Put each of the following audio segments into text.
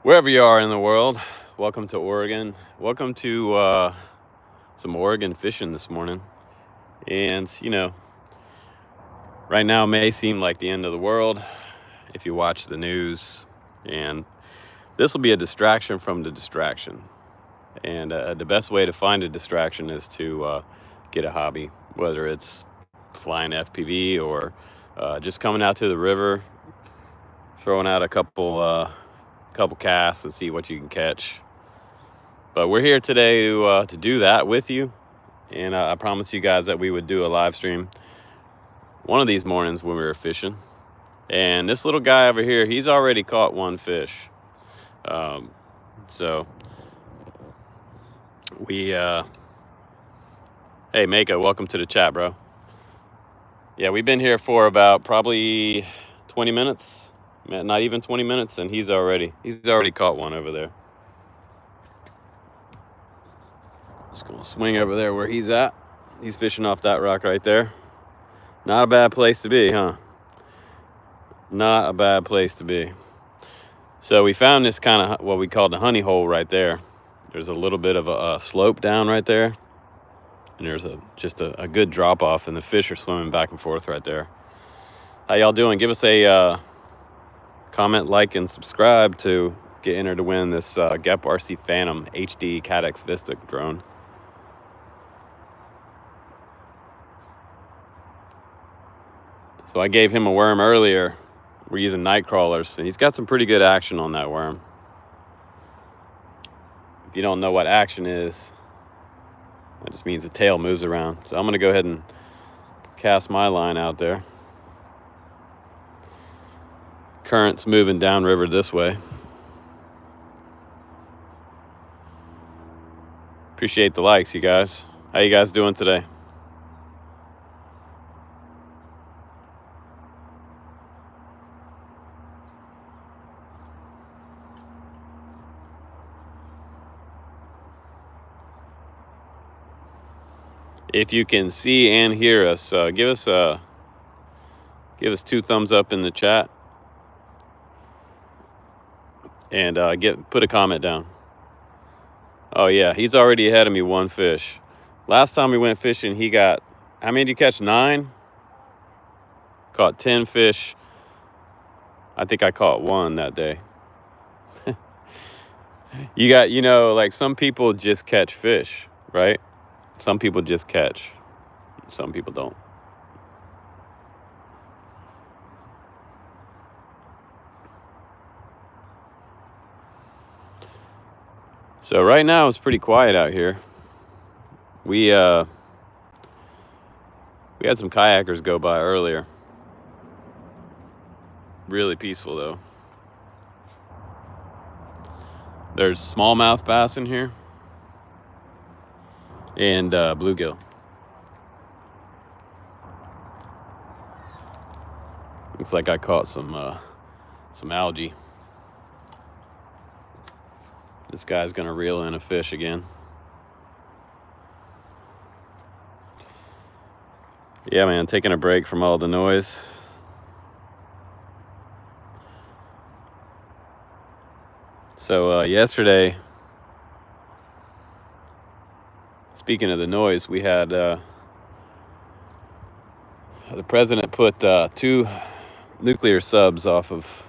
Wherever you are in the world, welcome to Oregon. Welcome to some Oregon fishing this morning. And, right now may seem like the end of the world if you watch the news. And this will be a distraction from the distraction. And the best way to find a distraction is to get a hobby, whether it's flying FPV or just coming out to the river, throwing out a couple casts and see what you can catch. But we're here today to do that with you, and I promised you guys that we would do a live stream one of these mornings when we were fishing. And this little guy over here, he's already caught one fish. So we, hey Mako, welcome to the chat, bro. Yeah, we've been here for about probably 20 minutes, not even 20 minutes, and he's already caught one over there. Just gonna swing over there where he's at. He's fishing off that rock right there. Not a bad place to be, huh? Not a bad place to be. So we found this kind of what we call the honey hole right there. There's a little bit of a slope down right there, and there's just a good drop off, and the fish are swimming back and forth right there. How y'all doing? Give us a comment, like, and subscribe to get entered to win this Gep RC Phantom HD Cadex Vista drone. So I gave him a worm earlier. We're using night crawlers, and he's got some pretty good action on that worm. If you don't know what action is, that just means the tail moves around. So I'm gonna go ahead and cast my line out there. Current's moving downriver this way. Appreciate the likes, you guys. How you guys doing today? If you can see and hear us, give us 2 thumbs up in the chat, and put a comment down. Oh yeah, he's already ahead of me one fish. Last time we went fishing, he got, how many did you catch? 9? Caught 10 fish. I think I caught 1 that day. You got, like some people just catch fish, right? Some people just catch. Some people don't. So right now it's pretty quiet out here. We had some kayakers go by earlier. Really peaceful though. There's smallmouth bass in here and bluegill. Looks like I caught some algae. This guy's gonna reel in a fish again. Yeah, man, taking a break from all the noise. So yesterday, speaking of the noise, we had the president put 2 nuclear subs off of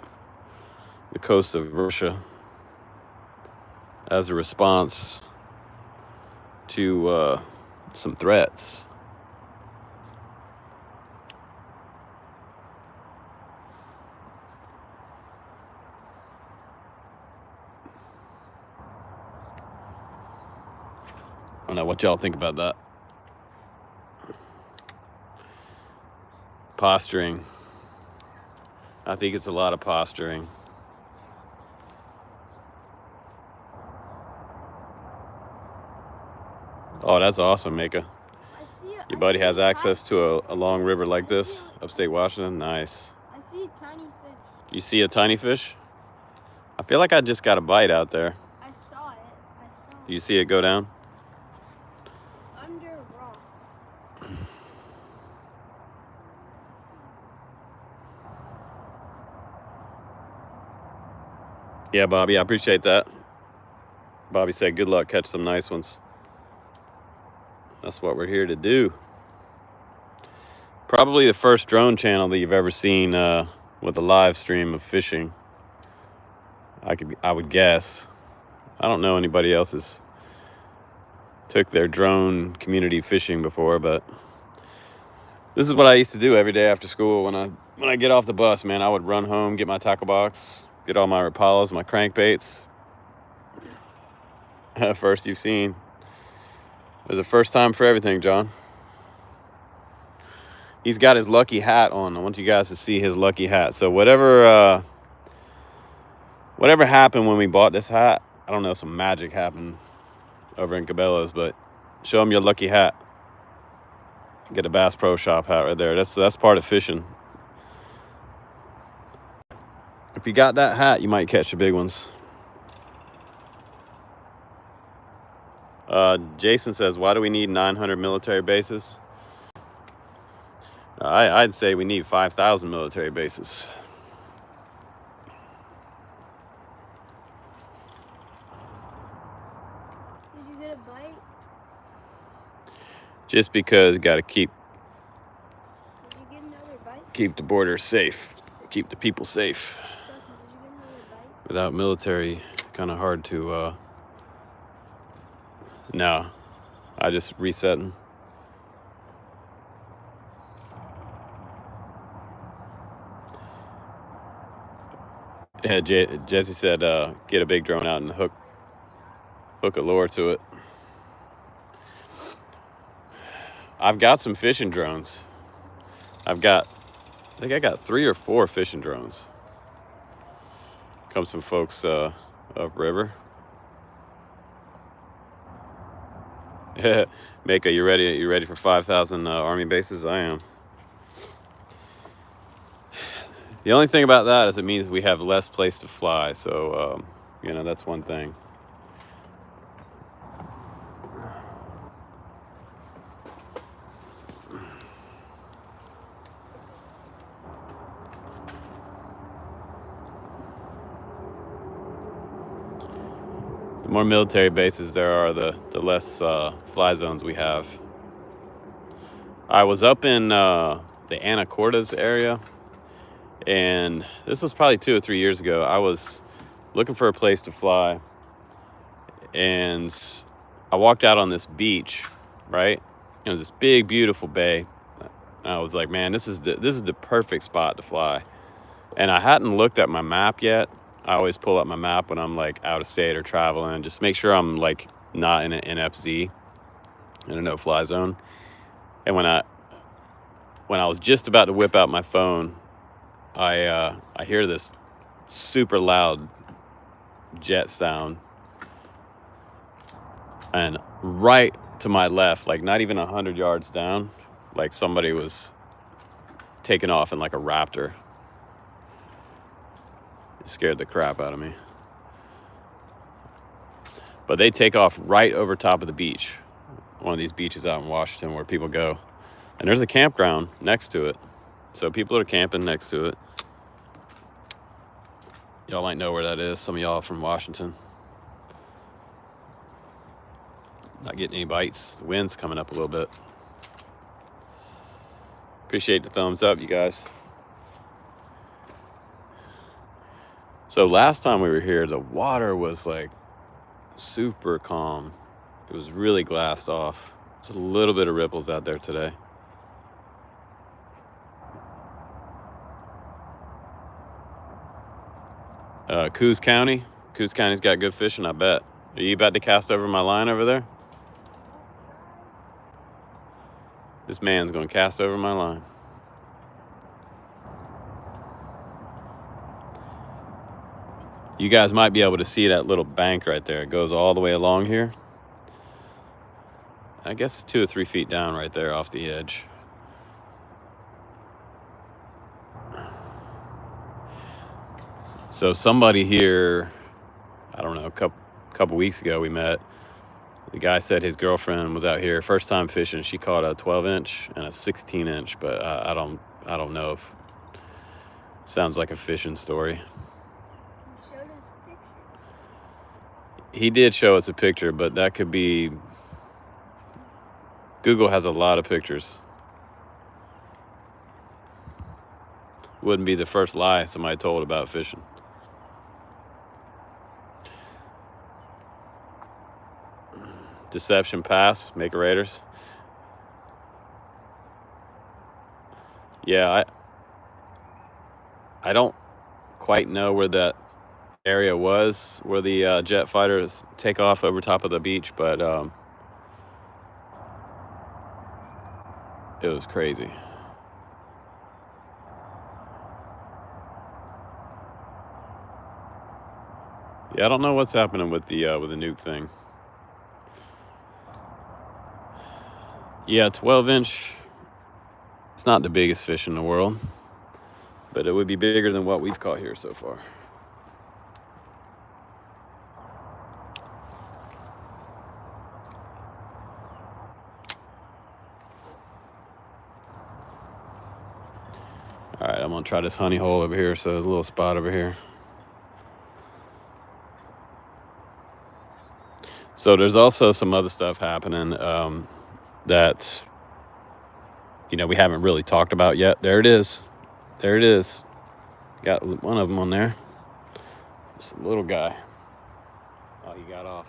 the coast of Russia as a response to some threats. I don't know what y'all think about that. Posturing. I think it's a lot of posturing. Oh, that's awesome, Mika. Your buddy has access to a long river like this, upstate Washington. Nice. I see a tiny fish. You see a tiny fish? I feel like I just got a bite out there. I saw it. You see it go down? Under a rock. Yeah, Bobby, I appreciate that. Bobby said, good luck, catch some nice ones. That's what we're here to do. Probably the first drone channel that you've ever seen with a live stream of fishing. I would guess. I don't know anybody else's took their drone community fishing before, but this is what I used to do every day after school. When I get off the bus, man, I would run home, get my tackle box, get all my Rapalas, my crankbaits. First you've seen. There's a first time for everything, John. He's got his lucky hat on. I want you guys to see his lucky hat. So whatever happened when we bought this hat, I don't know, some magic happened over in Cabela's, but show him your lucky hat. Get a Bass Pro Shop hat right there. That's part of fishing. If you got that hat, you might catch the big ones. Jason says, why do we need 900 military bases? I'd say we need 5,000 military bases. Did you get a bite? Just because got to keep Did you get another bite? keep the border safe, keep the people safe. Dustin, did you get another bite? Without military, kind of hard to. No, I just resetting. Yeah, Jesse said, get a big drone out and hook a lure to it. I've got some fishing drones. I think I got 3 or 4 fishing drones. Comes some folks upriver. Mako, you ready? You ready for 5,000 Army bases? I am. The only thing about that is it means we have less place to fly. So, that's one thing. The more military bases there are, the less fly zones we have. I was up in the Anacortes area, and this was probably 2 or 3 years ago. I was looking for a place to fly, and I walked out on this beach, right? It was this big, beautiful bay. And I was like, man, this is the perfect spot to fly. And I hadn't looked at my map yet. I always pull up my map when I'm like out of state or traveling, just make sure I'm like not in an NFZ, in a no-fly zone. And when I was just about to whip out my phone, I hear this super loud jet sound, and right to my left, like not even 100 yards down, like somebody was taking off in like a Raptor. It scared the crap out of me. But they take off right over top of the beach, one of these beaches out in Washington where people go, and there's a campground next to it, so people are camping next to it. Y'all might know where that is. Some of y'all from Washington. Not getting any bites. The wind's coming up a little bit. Appreciate the thumbs up, you guys. So last time we were here, the water was like super calm. It was really glassed off. There's a little bit of ripples out there today. Coos County's got good fishing, I bet. Are you about to cast over my line over there? This man's gonna cast over my line. You guys might be able to see that little bank right there. It goes all the way along here. I guess it's 2 or 3 feet down right there off the edge. So somebody here, I don't know, a couple weeks ago we met. The guy said his girlfriend was out here first time fishing. She caught a 12-inch and a 16-inch, but I don't know if sounds like a fishing story. He showed us pictures. He did show us a picture, but that could be... Google has a lot of pictures. Wouldn't be the first lie somebody told about fishing. Deception Pass, make Raiders. Yeah, I don't quite know where that area was, where the jet fighters take off over top of the beach, but it was crazy. Yeah, I don't know what's happening with the nuke thing. Yeah, 12-inch. It's not the biggest fish in the world, but it would be bigger than what we've caught here so far. All right, I'm gonna try this honey hole over here. So there's a little spot over here. So there's also some other stuff happening that, you know, we haven't really talked about yet. There it is. There it is. Got one of them on there. It's a little guy. Oh, he got off.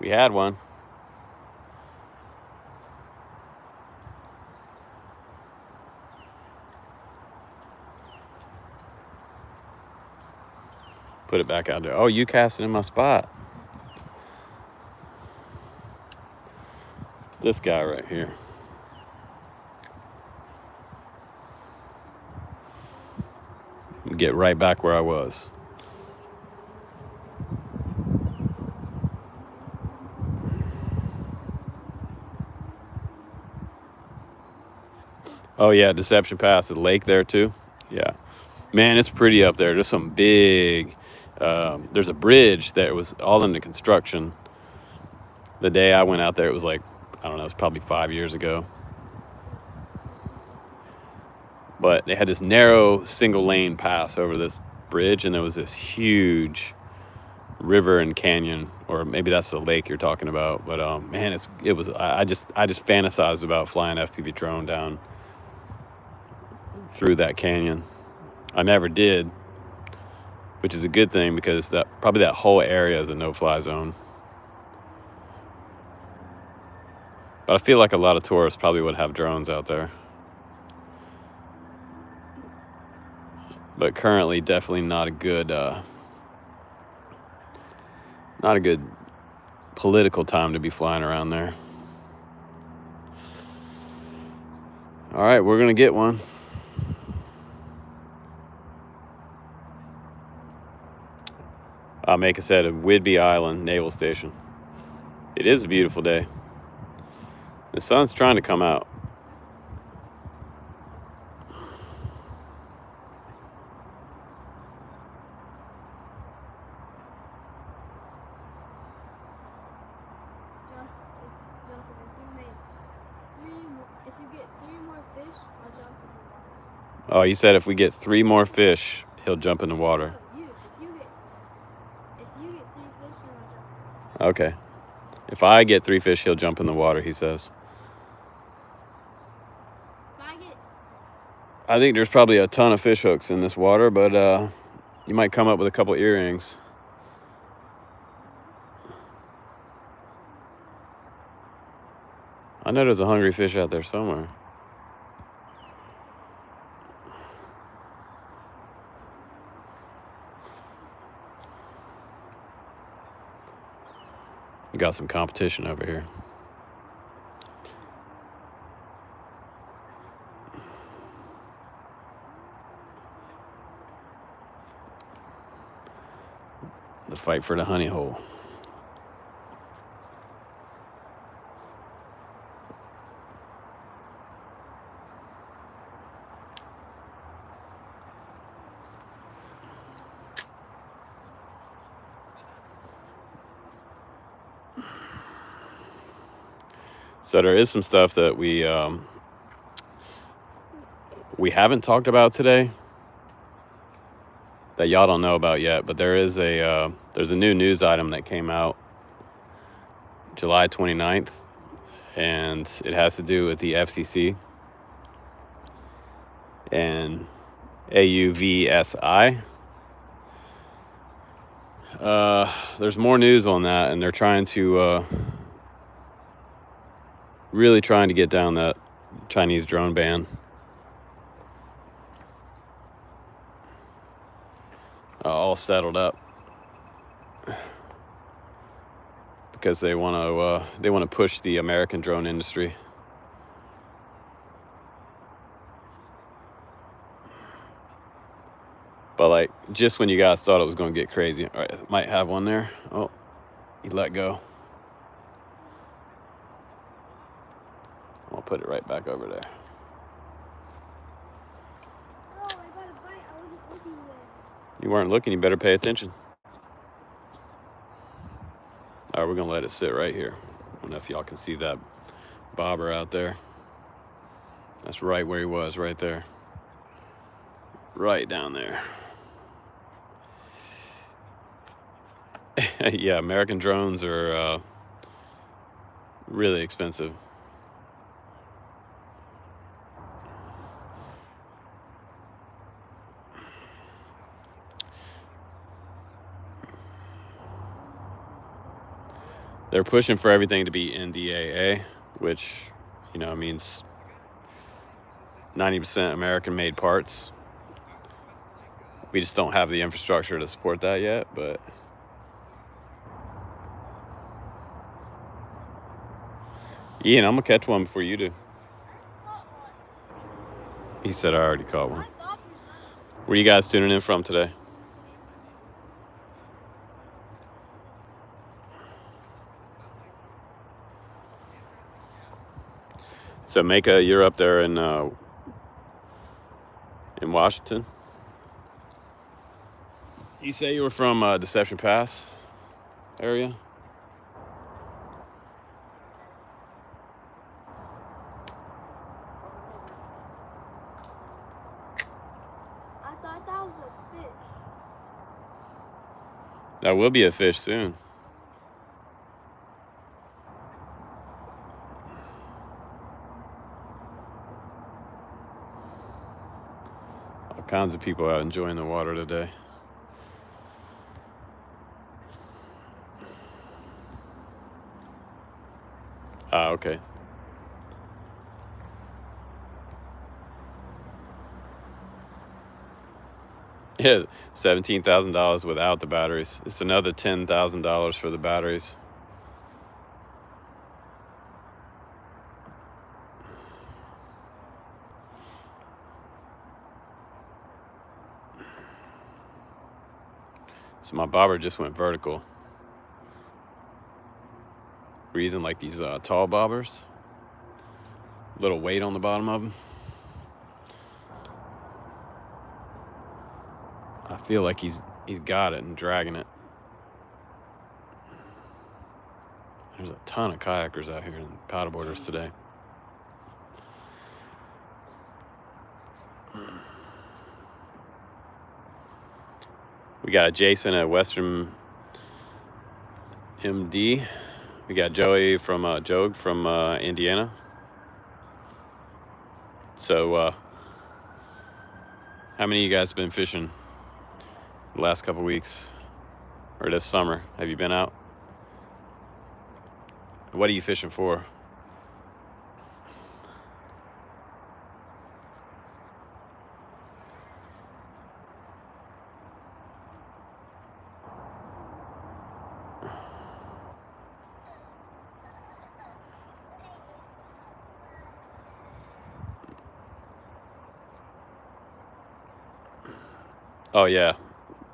We had one. Put it back out there. Oh, you casting in my spot. This guy right here. Get right back where I was. Oh yeah, Deception Pass, the lake there too. Yeah, man, it's pretty up there. There's some big. There's a bridge that was all under construction. The day I went out there, it was like, I don't know, it's probably 5 years ago. But they had this narrow single lane pass over this bridge, and there was this huge river and canyon, or maybe that's the lake you're talking about. But man, I just fantasized about flying FPV drone down through that canyon. I never did, which is a good thing, because probably that whole area is a no-fly zone. But I feel like a lot of tourists probably would have drones out there. But currently, definitely not a good political time to be flying around there. All right, we're gonna get one. Make us at a Whidbey Island Naval Station. It is a beautiful day. The sun's trying to come out. If you get 3 more fish, I'll jump in the water. Oh, you said if we get 3 more fish, he'll jump in the water. No, you. If you get 3 fish, then I'll jump in the water. Okay. If I get 3 fish, he'll jump in the water, he says. I think there's probably a ton of fish hooks in this water, but you might come up with a couple earrings. I know there's a hungry fish out there somewhere. We got some competition over here. The fight for the honey hole. So there is some stuff that we haven't talked about today. that y'all don't know about yet, but there's a new news item that came out July 29th, and it has to do with the FCC and AUVSI. There's more news on that, and they're trying to really trying to get down that Chinese drone ban. All settled up because they want to push the American drone industry. But like just when you guys thought it was going to get crazy, all right, might have one there. Oh, he let go. I'll put it right back over there. Oh, I got a bite. I wasn't looking there. You weren't looking, you better pay attention. All right, we're gonna let it sit right here. I don't know if y'all can see that bobber out there. That's right where he was, right there. Right down there. Yeah, American drones are really expensive. They're pushing for everything to be NDAA, which, you know, means 90% American-made parts. We just don't have the infrastructure to support that yet, but Ian, I'm gonna catch one before you do. He said I already caught one. Where are you guys tuning in from today? So Maka, you're up there in Washington. You say you were from Deception Pass area? I thought that was a fish. That will be a fish soon. All kinds of people out enjoying the water today. Ah, okay. Yeah, $17,000 without the batteries. It's another $10,000 for the batteries. So my bobber just went vertical. We're using like these tall bobbers. Little weight on the bottom of them. I feel like he's got it and dragging it. There's a ton of kayakers out here and paddleboarders today. We got Jason at Western MD. We got Joey from Jogue from Indiana. So how many of you guys been fishing the last couple weeks or this summer? Have you been out? What are you fishing for? Oh yeah,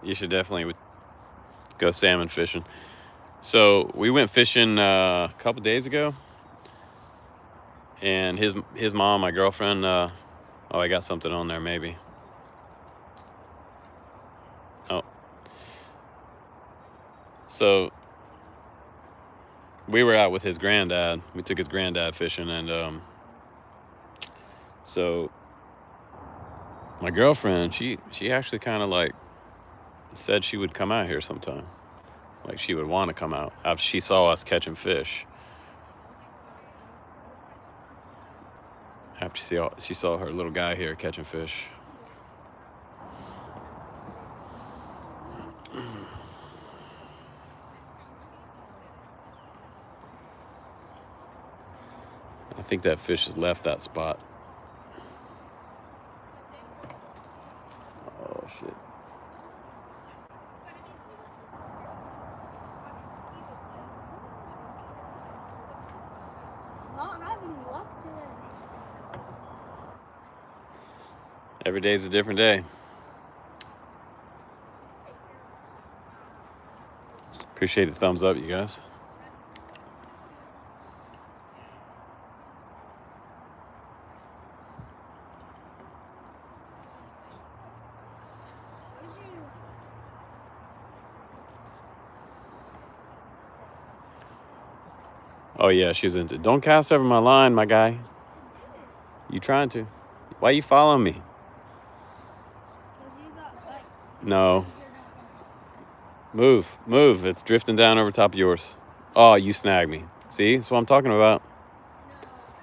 you should definitely go salmon fishing. So we went fishing a couple days ago, and his mom, my girlfriend. Oh, I got something on there maybe. Oh, so we were out with his granddad. We took his granddad fishing, and so my girlfriend, she actually kind of like said she would come out here sometime. Like she would want to come out after she saw us catching fish. After she saw her little guy here catching fish. I think that fish has left that spot. Oh, shit. Not having luck today. Every day's a different day. Appreciate the thumbs up, you guys. Oh yeah, she was into. Don't cast over my line, my guy. You trying to? Why you following me? No. Move, move. It's drifting down over top of yours. Oh, you snagged me. See, that's what I'm talking about.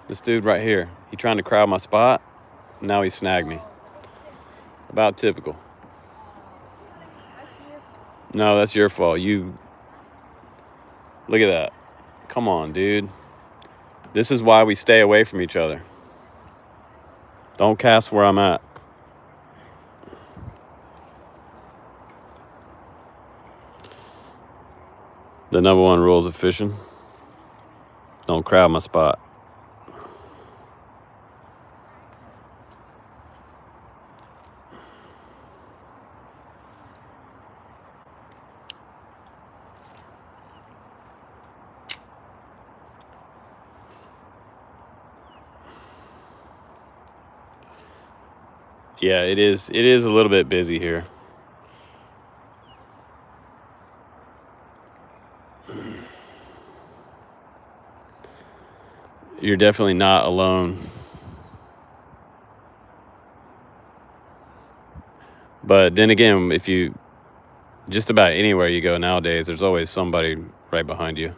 This dude right here. He trying to crowd my spot. Now he snagged me. About typical. No, that's your fault. You. Look at that. Come on, dude. This is why we stay away from each other. Don't cast where I'm at. The number one rules of fishing: don't crowd my spot. Yeah, it is a little bit busy here. You're definitely not alone. But then again, if you just about anywhere you go nowadays, there's always somebody right behind you.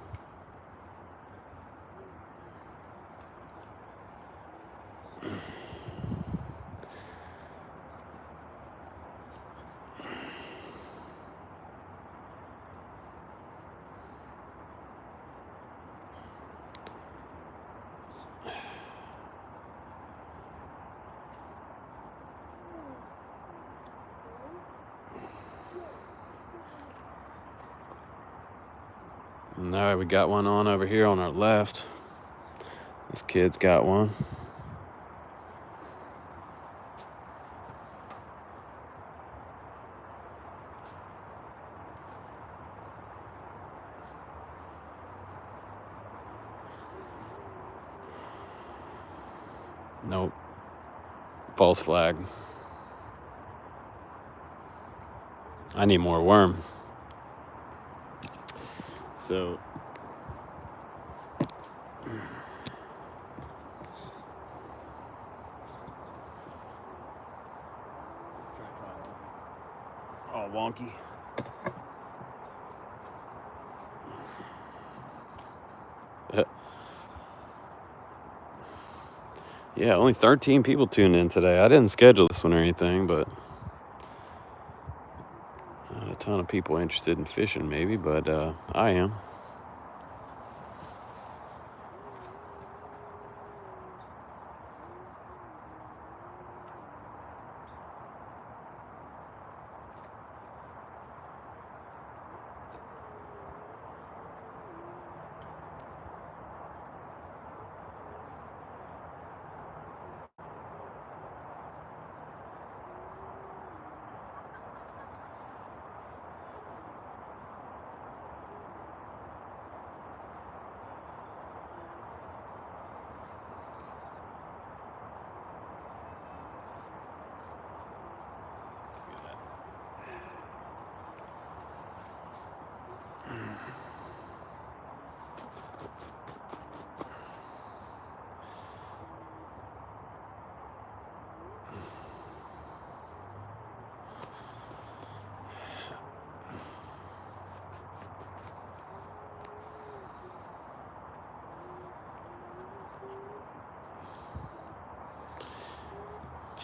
All right, we got one on over here on our left. This kid's got one. Nope. False flag. I need more worm. So all wonky. Yeah, only 13 people tuned in today. I didn't schedule this one or anything, but not a ton of people interested in fishing maybe, but I am.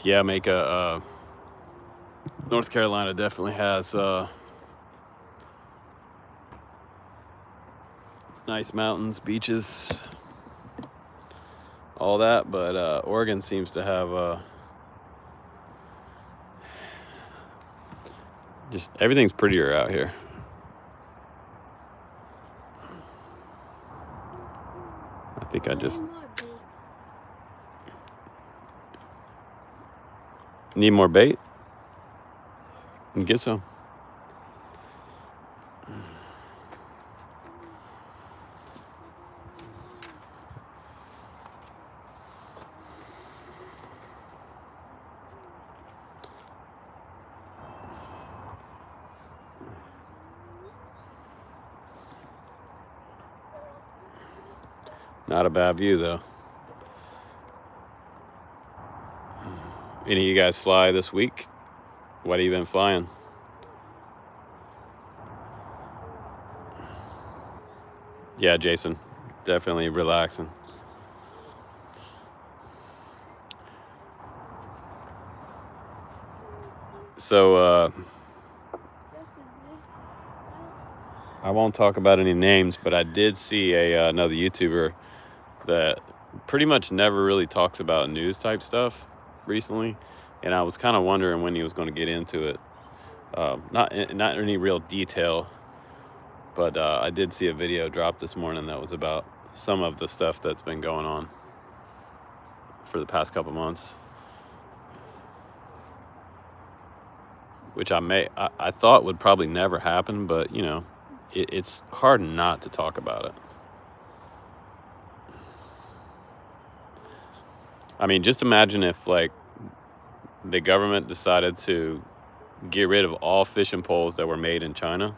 yeah, make a North Carolina definitely has nice mountains, beaches, all that, but Oregon seems to have just everything's prettier out here. I think I just need more bait and get some. Not a bad view though. Any of you guys fly this week? What have you been flying? Yeah, Jason, definitely relaxing. So I won't talk about any names, but I did see another YouTuber that pretty much never really talks about news type stuff recently, and I was kind of wondering when he was going to get into it. Not any real detail, but I did see a video drop this morning that was about some of the stuff that's been going on for the past couple months, which I thought would probably never happen, but you know, it's hard not to talk about it. I mean, just imagine if like the government decided to get rid of all fishing poles that were made in China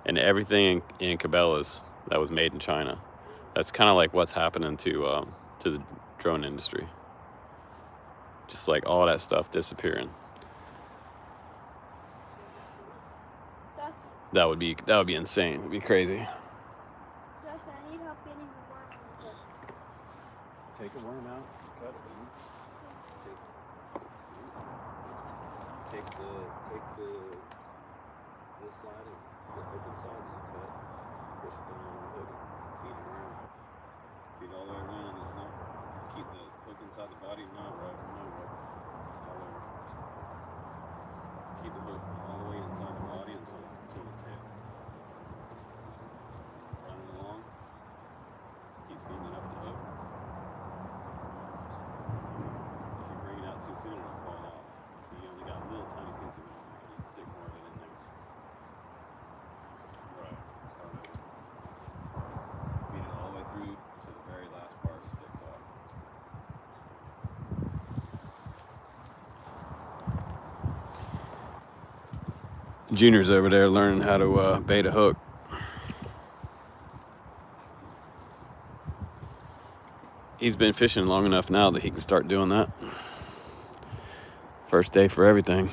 and everything in Cabela's that was made in China. That's kind of like what's happening to the drone industry. Just like all that stuff disappearing. That would be insane. It would be crazy. Justin, I need help getting the worm on the hook. Take a worm out, cut it. Take this side, the open side that you cut, push it down on the hook, feed it around. Feed all the way around, just keep the hook inside the body, no rope, just all over. Keep the hook all the way inside the body until the tail. Just run it along, keep feeding it up the hook. If you bring it out too soon, it'll fall off. So you only got a little tiny piece of it. You need to stick more of it in there. Right. Start over. Feed it all the way through to the very last part it sticks off. Junior's over there learning how to bait a hook. He's been fishing long enough now that he can start doing that. First day for everything.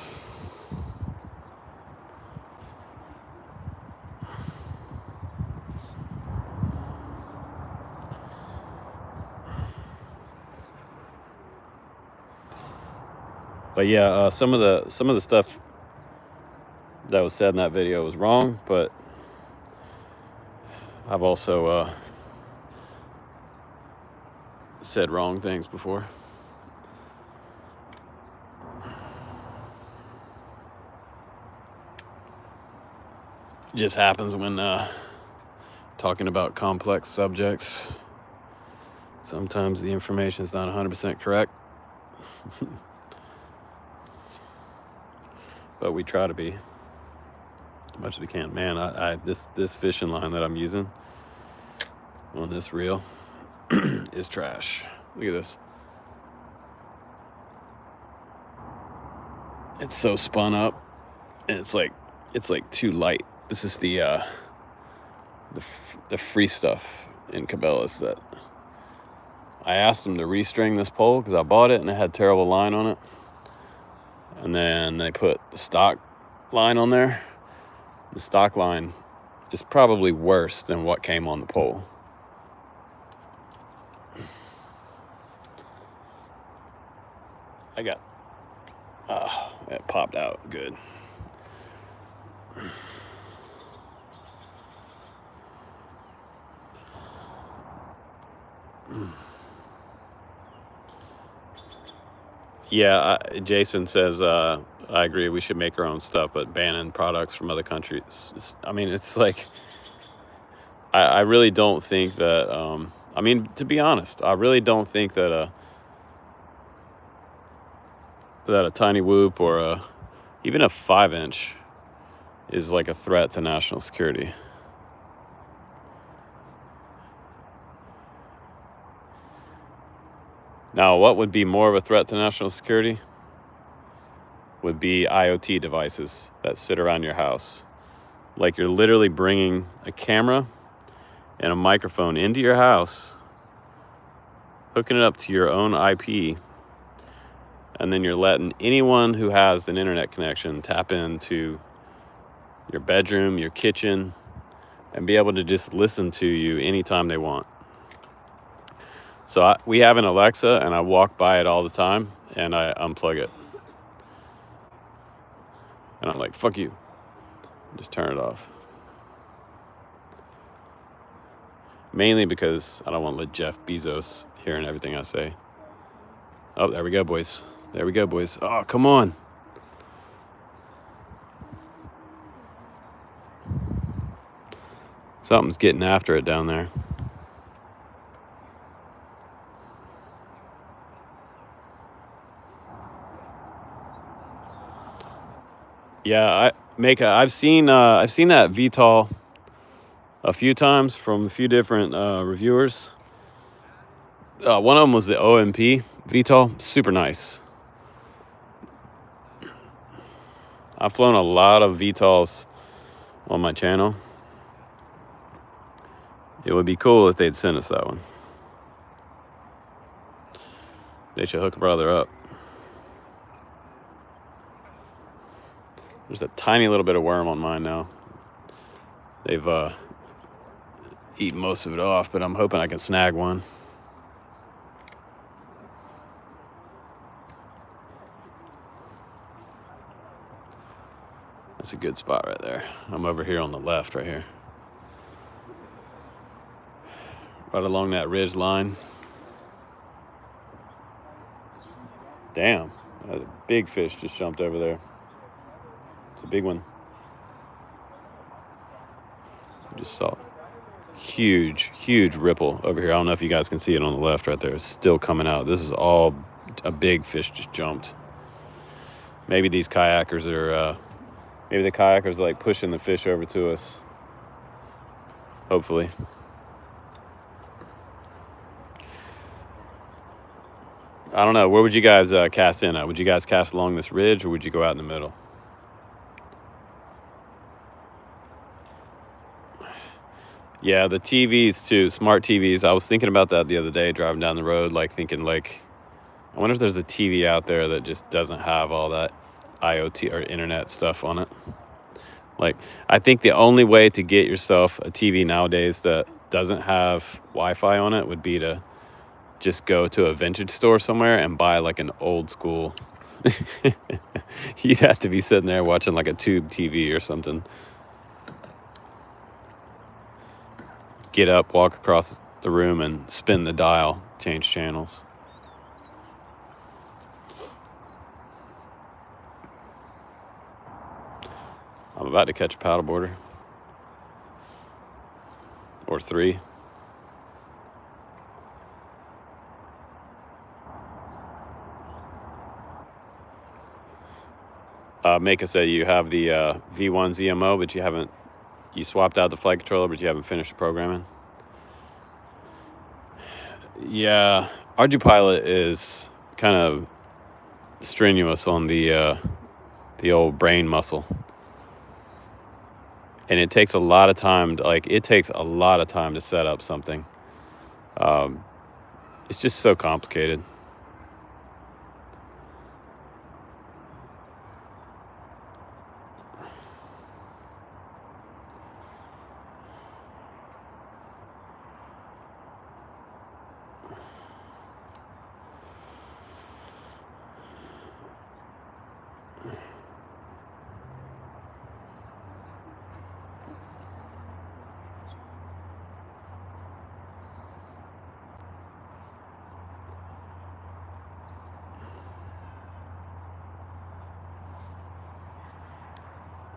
But yeah, some of the stuff that was said in that video was wrong, but I've also said wrong things before. It just happens when talking about complex subjects. Sometimes the information is not 100% correct. But we try to be as much as we can. Man, this fishing line that I'm using on this reel is trash. Look at this. It's so spun up, and it's like too light. This is the free stuff in Cabela's that I asked them to restring this pole because I bought it and it had terrible line on it. And then they put the stock line on there. The stock line is probably worse than what came on the pole. I got Oh, it popped out good. Yeah, Jason says, I agree, we should make our own stuff, but banning products from other countries. I mean, it's like, I really don't think that, I mean, to be honest, I really don't think that a tiny whoop or even a 5-inch is like a threat to national security. Now, what would be more of a threat to national security would be IoT devices that sit around your house. Like you're literally bringing a camera and a microphone into your house, hooking it up to your own IP, and then you're letting anyone who has an internet connection tap into your bedroom, your kitchen, and be able to just listen to you anytime they want. So we have an Alexa, and I walk by it all the time, and I unplug it. And I'm like, fuck you. Just turn it off. Mainly because I don't want to let Jeff Bezos hearing everything I say. Oh, there we go, boys. There we go, boys. Oh, come on. Something's getting after it down there. Yeah, I've seen that VTOL a few times from a few different reviewers. One of them was the OMP VTOL, super nice. I've flown a lot of VTOLs on my channel. It would be cool if they'd send us that one. They should hook a brother up. There's a tiny little bit of worm on mine now. They've eaten most of it off, but I'm hoping I can snag one. That's a good spot right there. I'm over here on the left right here. Right along that ridge line. Damn, a big fish just jumped over there. It's a big one. I just saw huge ripple over here. I don't know if you guys can see it on the left right there. It's still coming out. This is all a big fish just jumped. Maybe these kayakers are, maybe the kayakers are like pushing the fish over to us. Hopefully. I don't know. Where would you guys cast in at? Would you guys cast along this ridge, or would you go out in the middle? Yeah, the TVs too, smart TVs. I was thinking about that the other day, driving down the road, like thinking like, I wonder if there's a TV out there that just doesn't have all that IoT or internet stuff on it. Like, I think the only way to get yourself a TV nowadays that doesn't have Wi-Fi on it would be to just go to a vintage store somewhere and buy like an old school. You'd have to be sitting there watching like a tube TV or something. Get up, walk across the room, and spin the dial, change channels. I'm about to catch a paddleboarder. Or 3. Maka said you have the V1 ZMO, but you swapped out the flight controller, but you haven't finished the programming. Yeah, Arduino is kind of strenuous on the old brain muscle. And it takes a lot of time, to set up something. It's just so complicated.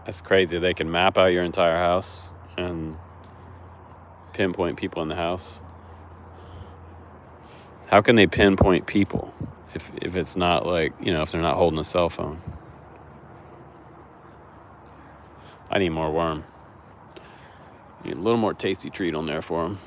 That's crazy. They can map out your entire house and pinpoint people in the house. How can they pinpoint people if it's not like, if they're not holding a cell phone? I need more worm. Need a little more tasty treat on there for them.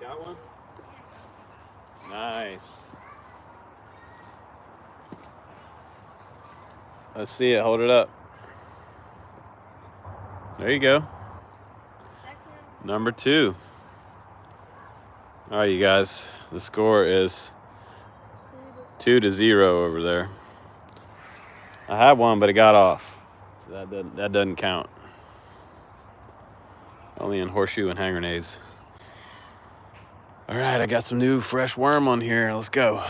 Got one? Nice. Let's see it. Hold it up. There you go. Number 2. All right, you guys. The score is 2-0 over there. I had one, but it got off. So that doesn't count. Only in horseshoe and hand grenades. All right, I got some new fresh worm on here. Let's go.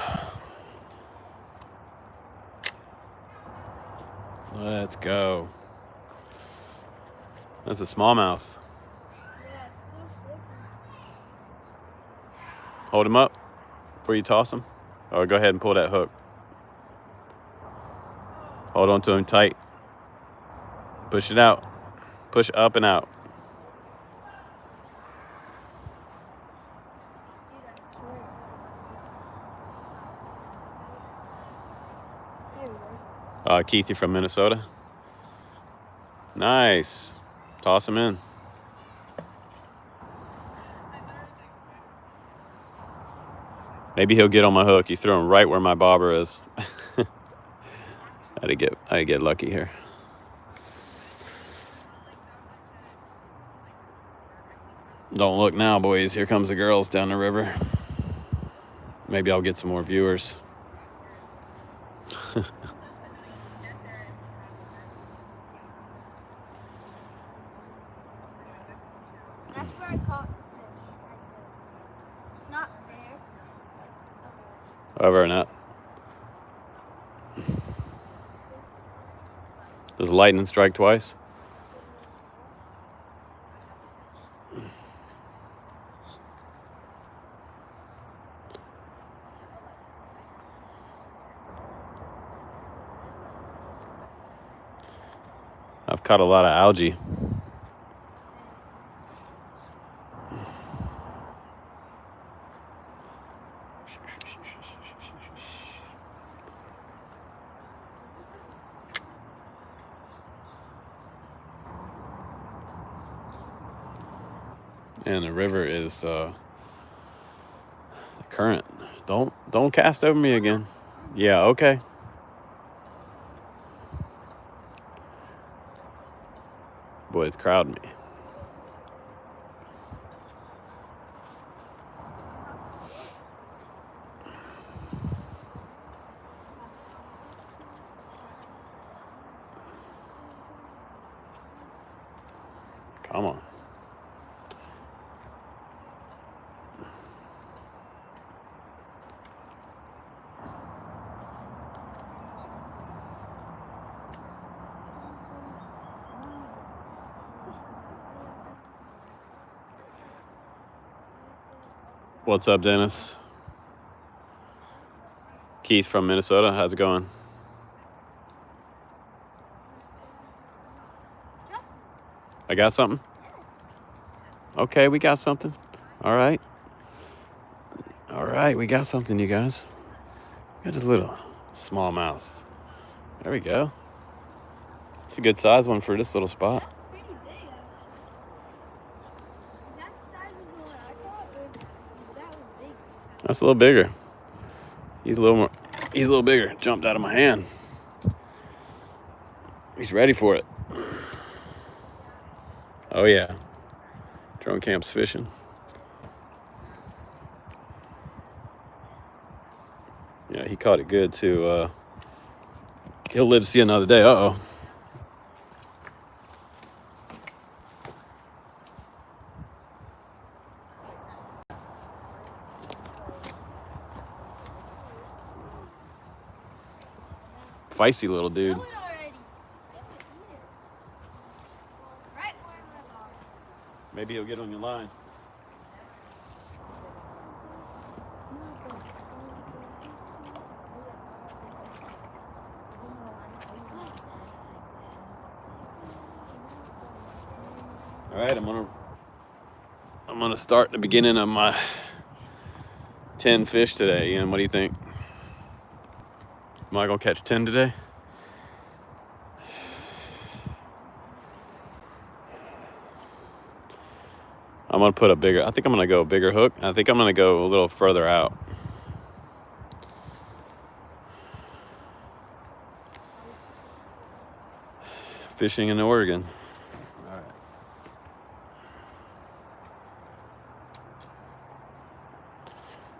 Let's go. That's a smallmouth. Yeah, it's so slippery. Hold him up before you toss him. Or go ahead and pull that hook. Hold on to him tight. Push it out. Push up and out. Keith, you from Minnesota? Nice. Toss him in. Maybe he'll get on my hook. You throw him right where my bobber is. I get lucky here. Don't look now, boys. Here comes the girls down the river. Maybe I'll get some more viewers. That's where I caught fish. Not there. Over and up. Does lightning strike twice? I've caught a lot of algae. And the river is current. Don't cast over me again. Yeah, okay. Boy, it's crowding me. Come on. What's up, Dennis? Keith from Minnesota. How's it going? I got something? Okay, we got something. All right. All right, we got something, you guys. Got this little smallmouth. There we go. It's a good size one for this little spot. It's pretty big. That's a little bigger. He's a little bigger. Jumped out of my hand. He's ready for it. Oh yeah. Drone camp's fishing. Yeah, he caught it good too. He'll live to see another day. Uh-oh. Feisty little dude. Know it already. They would eat it. Right where my dog. Maybe he'll get on your line. All right, I'm gonna start the beginning of my 10 fish today. Ian, what do you think? Am I gonna catch 10 today? I'm gonna put I think I'm gonna go a bigger hook. I think I'm gonna go a little further out. Fishing in Oregon. All right.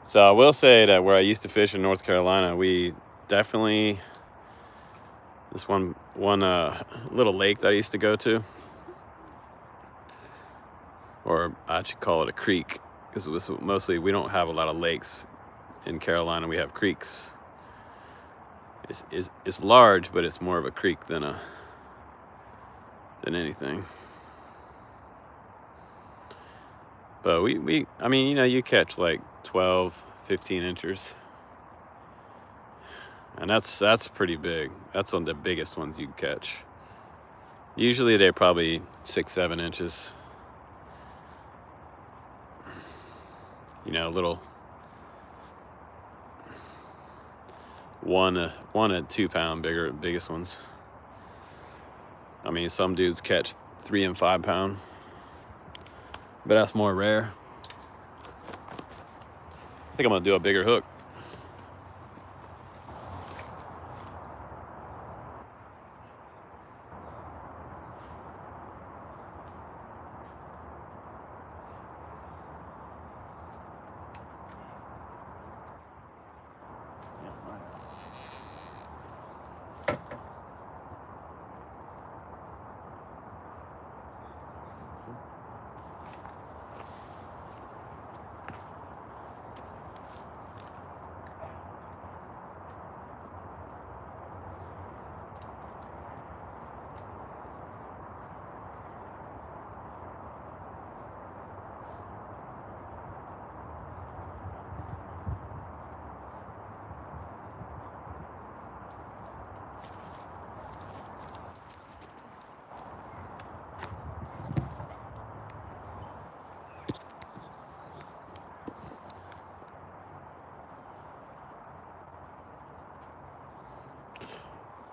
So I will say that where I used to fish in North Carolina, we definitely, this one little lake that I used to go to, or I should call it a creek, because it was mostly, we don't have a lot of lakes in Carolina. We have creeks. It's large, but it's more of a creek than anything. But I mean, you know, you catch like 12, 15 inches. And that's pretty big. That's on the biggest ones you can catch. Usually they're probably 6, 7 inches. You know, little 1 to 2 pound biggest ones. I mean, some dudes catch 3 and 5 pound, but that's more rare. I think I'm gonna do a bigger hook.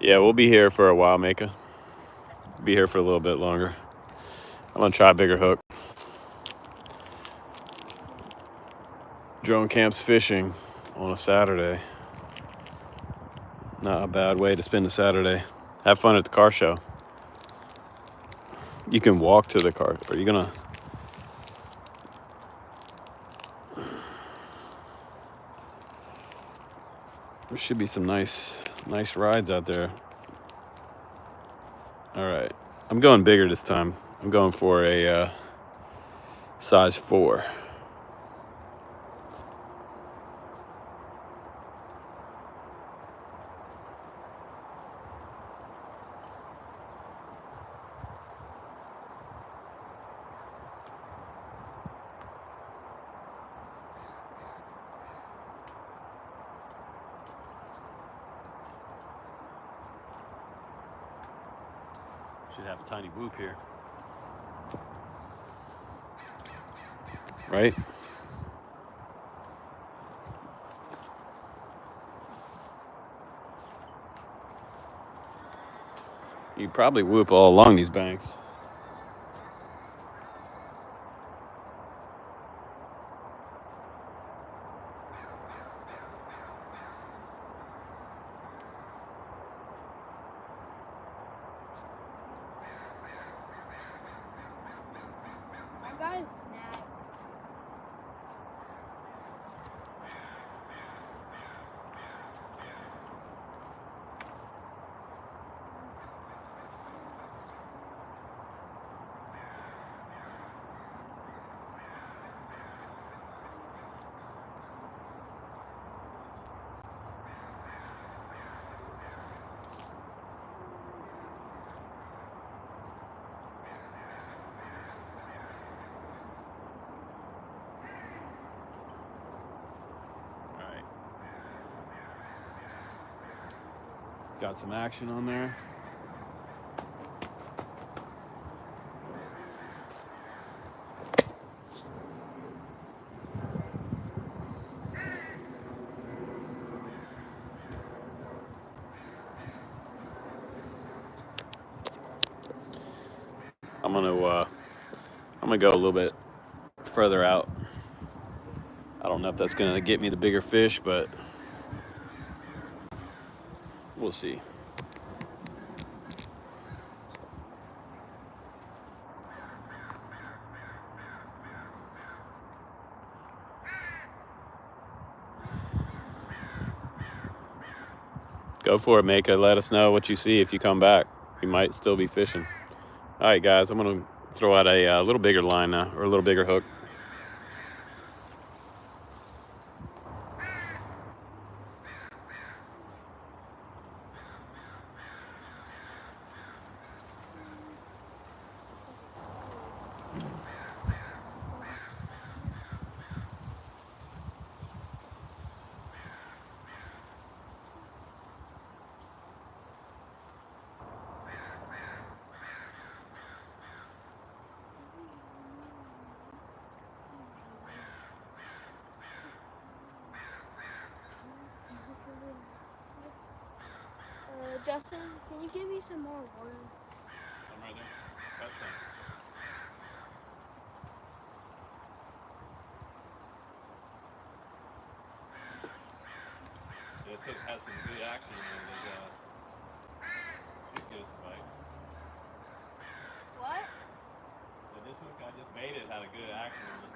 Yeah, we'll be here for a while, Maka. Be here for a little bit longer. I'm gonna try a bigger hook. Drone camps fishing on a Saturday. Not a bad way to spend a Saturday. Have fun at the car show. You can walk to the car. Are you gonna? There should be some nice rides out there. All right, I'm going bigger this time. I'm going for a size 4. Should have a tiny whoop here. Right? You probably whoop all along these banks. got a snack. Got some action on there. I'm gonna go a little bit further out. I don't know if that's gonna get me the bigger fish, but we'll see. Go for it, Maka. Let us know what you see if you come back. You might still be fishing. All right, guys, I'm going to throw out a little bigger line now, or a little bigger hook. Justin, can you give me some more water? I'm right there. Got some. This hook has some good action in it. Should get us a bite. What? So this hook I just made it had a good action on it.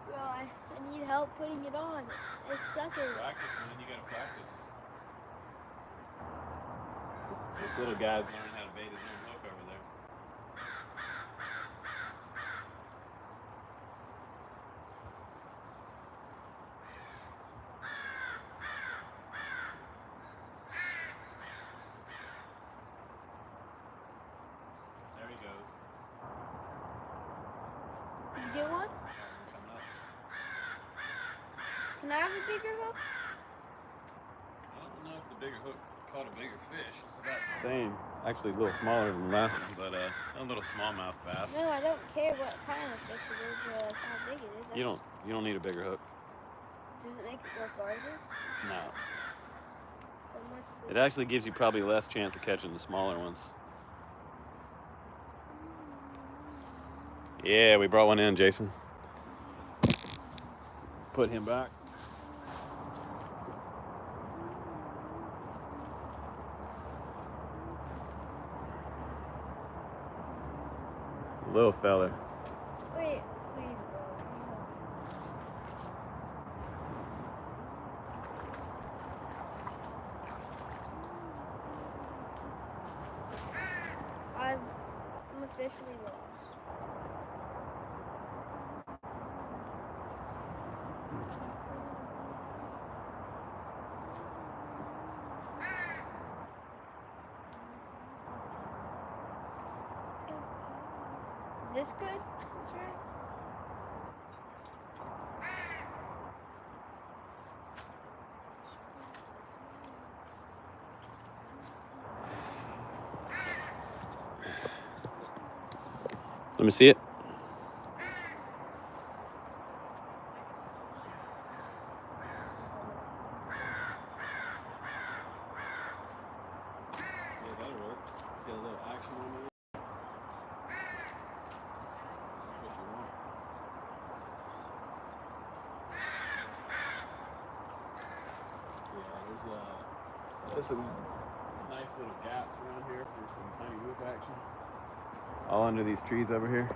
Well, I need help putting it on. It's sucking. Practice, man. You gotta practice. This little guy's learning how to bait his own hook over there. There he goes. Did you get one? Coming up. Can I have a bigger hook? I don't know if the bigger hook caught a bigger fish. It's about the same. Actually, a little smaller than the last one, but a little smallmouth bass. No, I don't care what kind of fish it is, how big it is. You don't need a bigger hook. Does it make it go farther? No. Then what's the... It actually gives you probably less chance of catching the smaller ones. Yeah, we brought one in, Jason. Put him back. Little fella. Wait, please, bro. I'm officially lost. Is this good? Is this right? Let me see it. There's some nice little gaps around here for some tiny whoop action. All under these trees over here.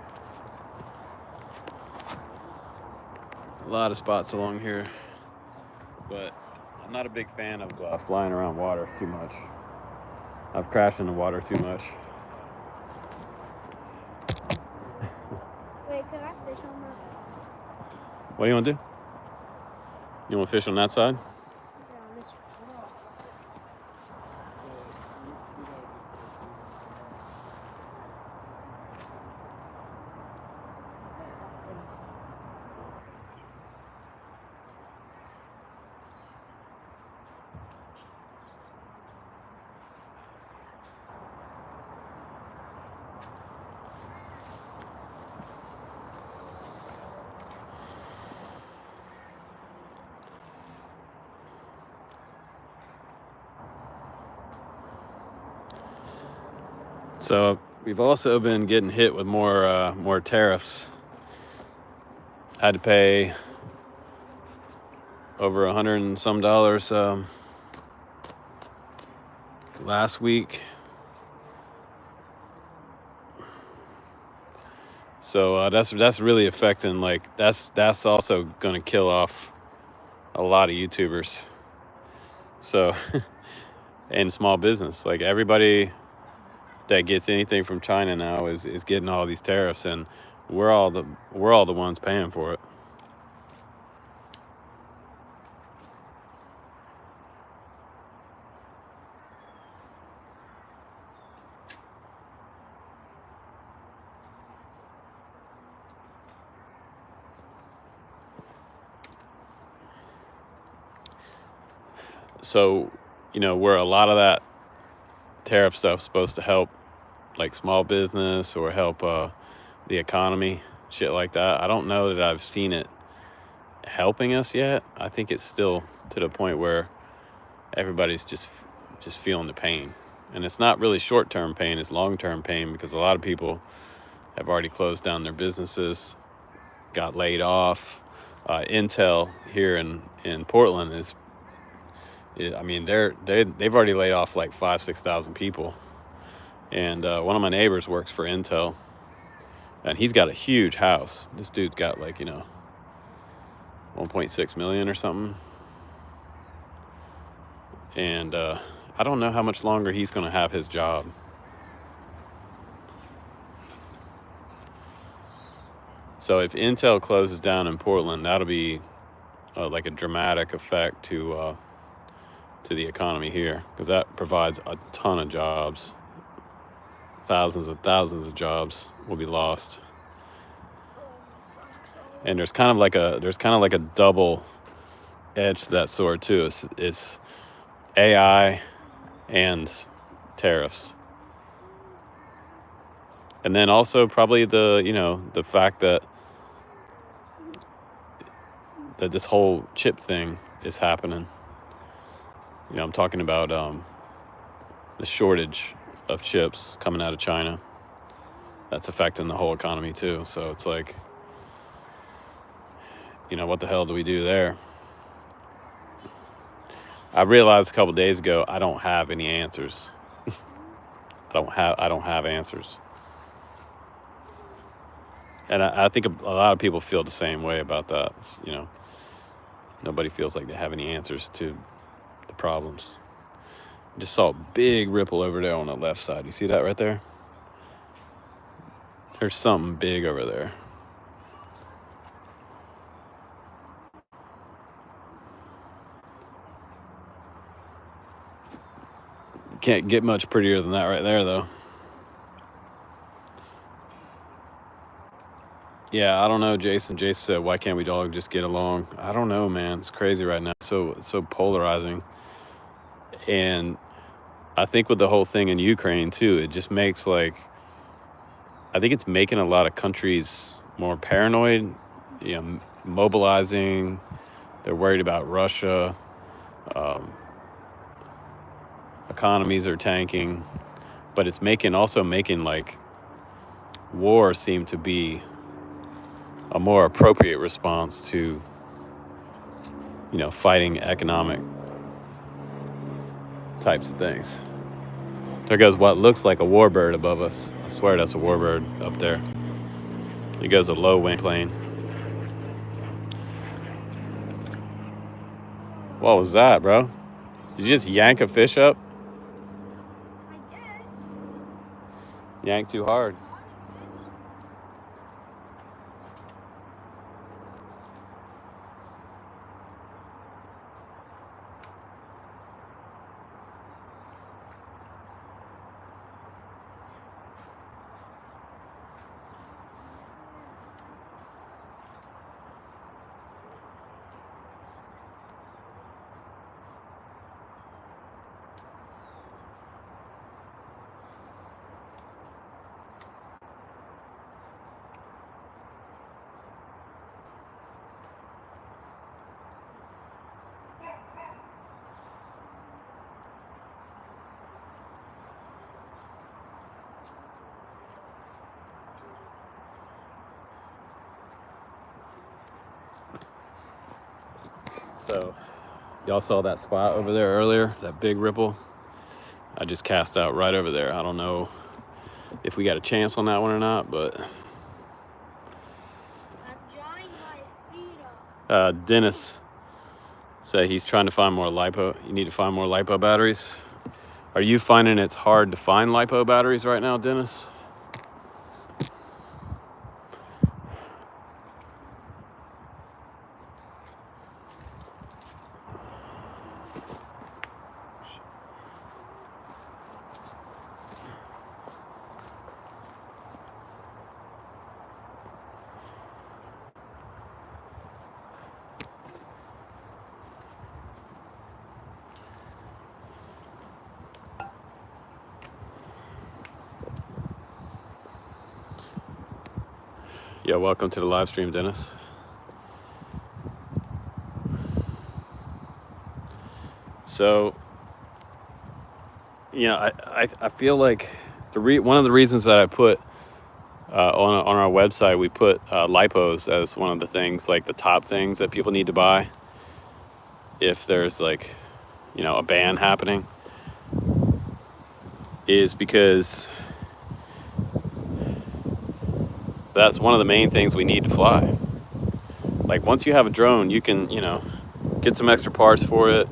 A lot of spots along here, but I'm not a big fan of flying around water too much. I've crashed in the water too much. Wait, can I fish on that? What do you want to do? You want to fish on that side? Yeah, on this one. So we've also been getting hit with more tariffs. Had to pay over $100 and some last week. So that's really affecting, like, that's also going to kill off a lot of YouTubers. So and small business, like everybody that gets anything from China now is getting all these tariffs, and we're all the ones paying for it. So, where a lot of that tariff stuff's supposed to help, like, small business or help the economy, shit like that. I don't know that I've seen it helping us yet. I think it's still to the point where everybody's just feeling the pain, and it's not really short-term pain; it's long-term pain, because a lot of people have already closed down their businesses, got laid off. Intel here in Portland is, I mean, they've already laid off like 5,000-6,000 people. And one of my neighbors works for Intel, and he's got a huge house. This dude's got, like, 1.6 million or something. And I don't know how much longer he's going to have his job. So if Intel closes down in Portland, that'll be like a dramatic effect to the economy here, because that provides a ton of jobs. Thousands of jobs will be lost. And there's kind of like a double edge to that sword too. It's AI and tariffs. And then also probably the fact that this whole chip thing is happening. I'm talking about the shortage of chips coming out of China. That's affecting the whole economy too. So it's like, what the hell do we do there? I realized a couple days ago I don't have any answers. I don't have answers. And I think a lot of people feel the same way about that. Nobody feels like they have any answers to the problems. I just saw a big ripple over there on the left side. You see that right there? There's something big over there. Can't get much prettier than that right there, though. Yeah, I don't know, Jason. Jason said, why can't we all just get along? I don't know, man. It's crazy right now. So polarizing. And I think with the whole thing in Ukraine, too, it just makes, I think it's making a lot of countries more paranoid, mobilizing. They're worried about Russia. Economies are tanking. But it's also making war seem to be a more appropriate response to, fighting economic types of things. There goes what looks like a warbird above us. I swear that's a warbird up there. It goes a low wing plane. What was that, bro? Did you just yank a fish up? I guess. Yank too hard. So, y'all saw that spot over there earlier, that big ripple? I just cast out right over there. I don't know if we got a chance on that one or not, but I'm drying my feet up. Dennis said he's trying to find more Lipo. You need to find more Lipo batteries. Are you finding it's hard to find Lipo batteries right now, Dennis? Yeah, welcome to the live stream, Dennis. So, I feel like one of the reasons that I put on our website, we put lipos as one of the things, like the top things that people need to buy if there's like, a ban happening, is because that's one of the main things we need to fly. Like once you have a drone, you can, get some extra parts for it,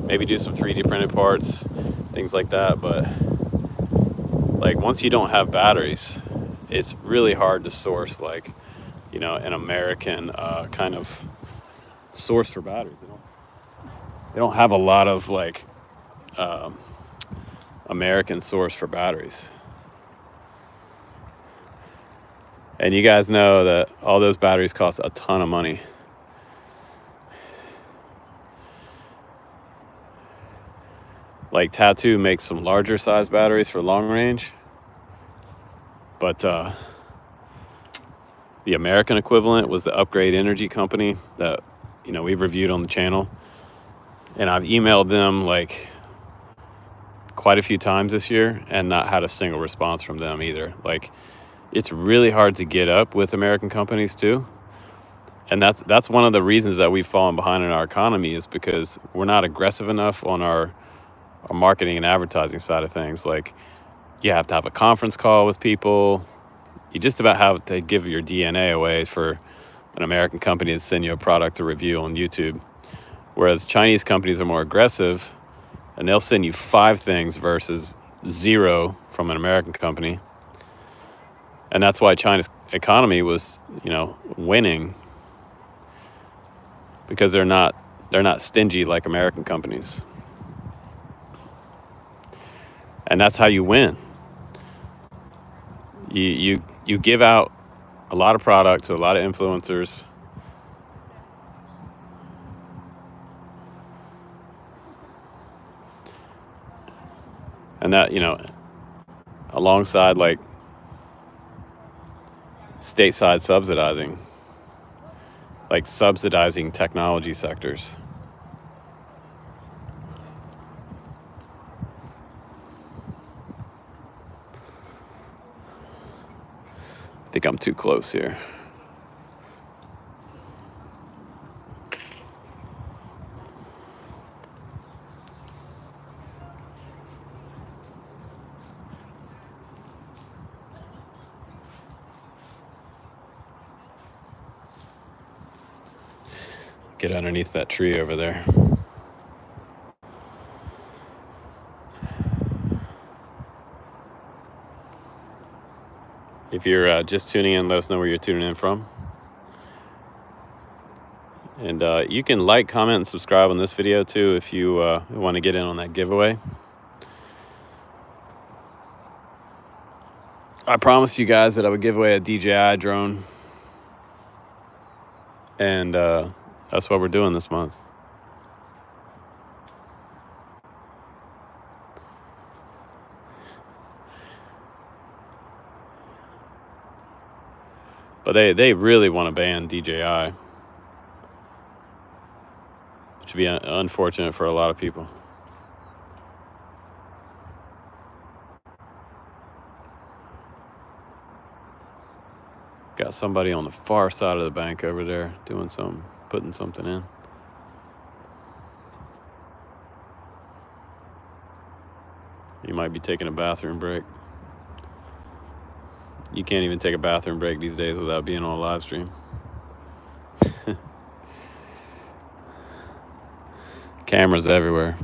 maybe do some 3D printed parts, things like that. But like once you don't have batteries, it's really hard to source like, an American kind of source for batteries. They don't have a lot of like American source for batteries. And you guys know that all those batteries cost a ton of money. Like Tattoo makes some larger size batteries for long range, but the American equivalent was the Upgrade Energy company that we've reviewed on the channel, and I've emailed them like quite a few times this year and not had a single response from them either. Like it's really hard to get up with American companies too. And that's one of the reasons that we've fallen behind in our economy, is because we're not aggressive enough on our marketing and advertising side of things. Like you have to have a conference call with people. You just about have to give your DNA away for an American company to send you a product to review on YouTube. Whereas Chinese companies are more aggressive and they'll send you 5 things versus 0 from an American company. And that's why China's economy was, winning, because they're not stingy like American companies. And that's how you win. You give out a lot of product to a lot of influencers. And that, alongside like stateside subsidizing, like subsidizing technology sectors. I think I'm too close here. Get underneath that tree over there. If you're just tuning in, let us know where you're tuning in from. And you can like, comment, and subscribe on this video too if you want to get in on that giveaway. I promised you guys that I would give away a DJI drone. And that's what we're doing this month. But they really want to ban DJI, which would be unfortunate for a lot of people. Got somebody on the far side of the bank over there doing something, putting something in. You might be taking a bathroom break. You can't even take a bathroom break these days without being on a live stream. Cameras everywhere.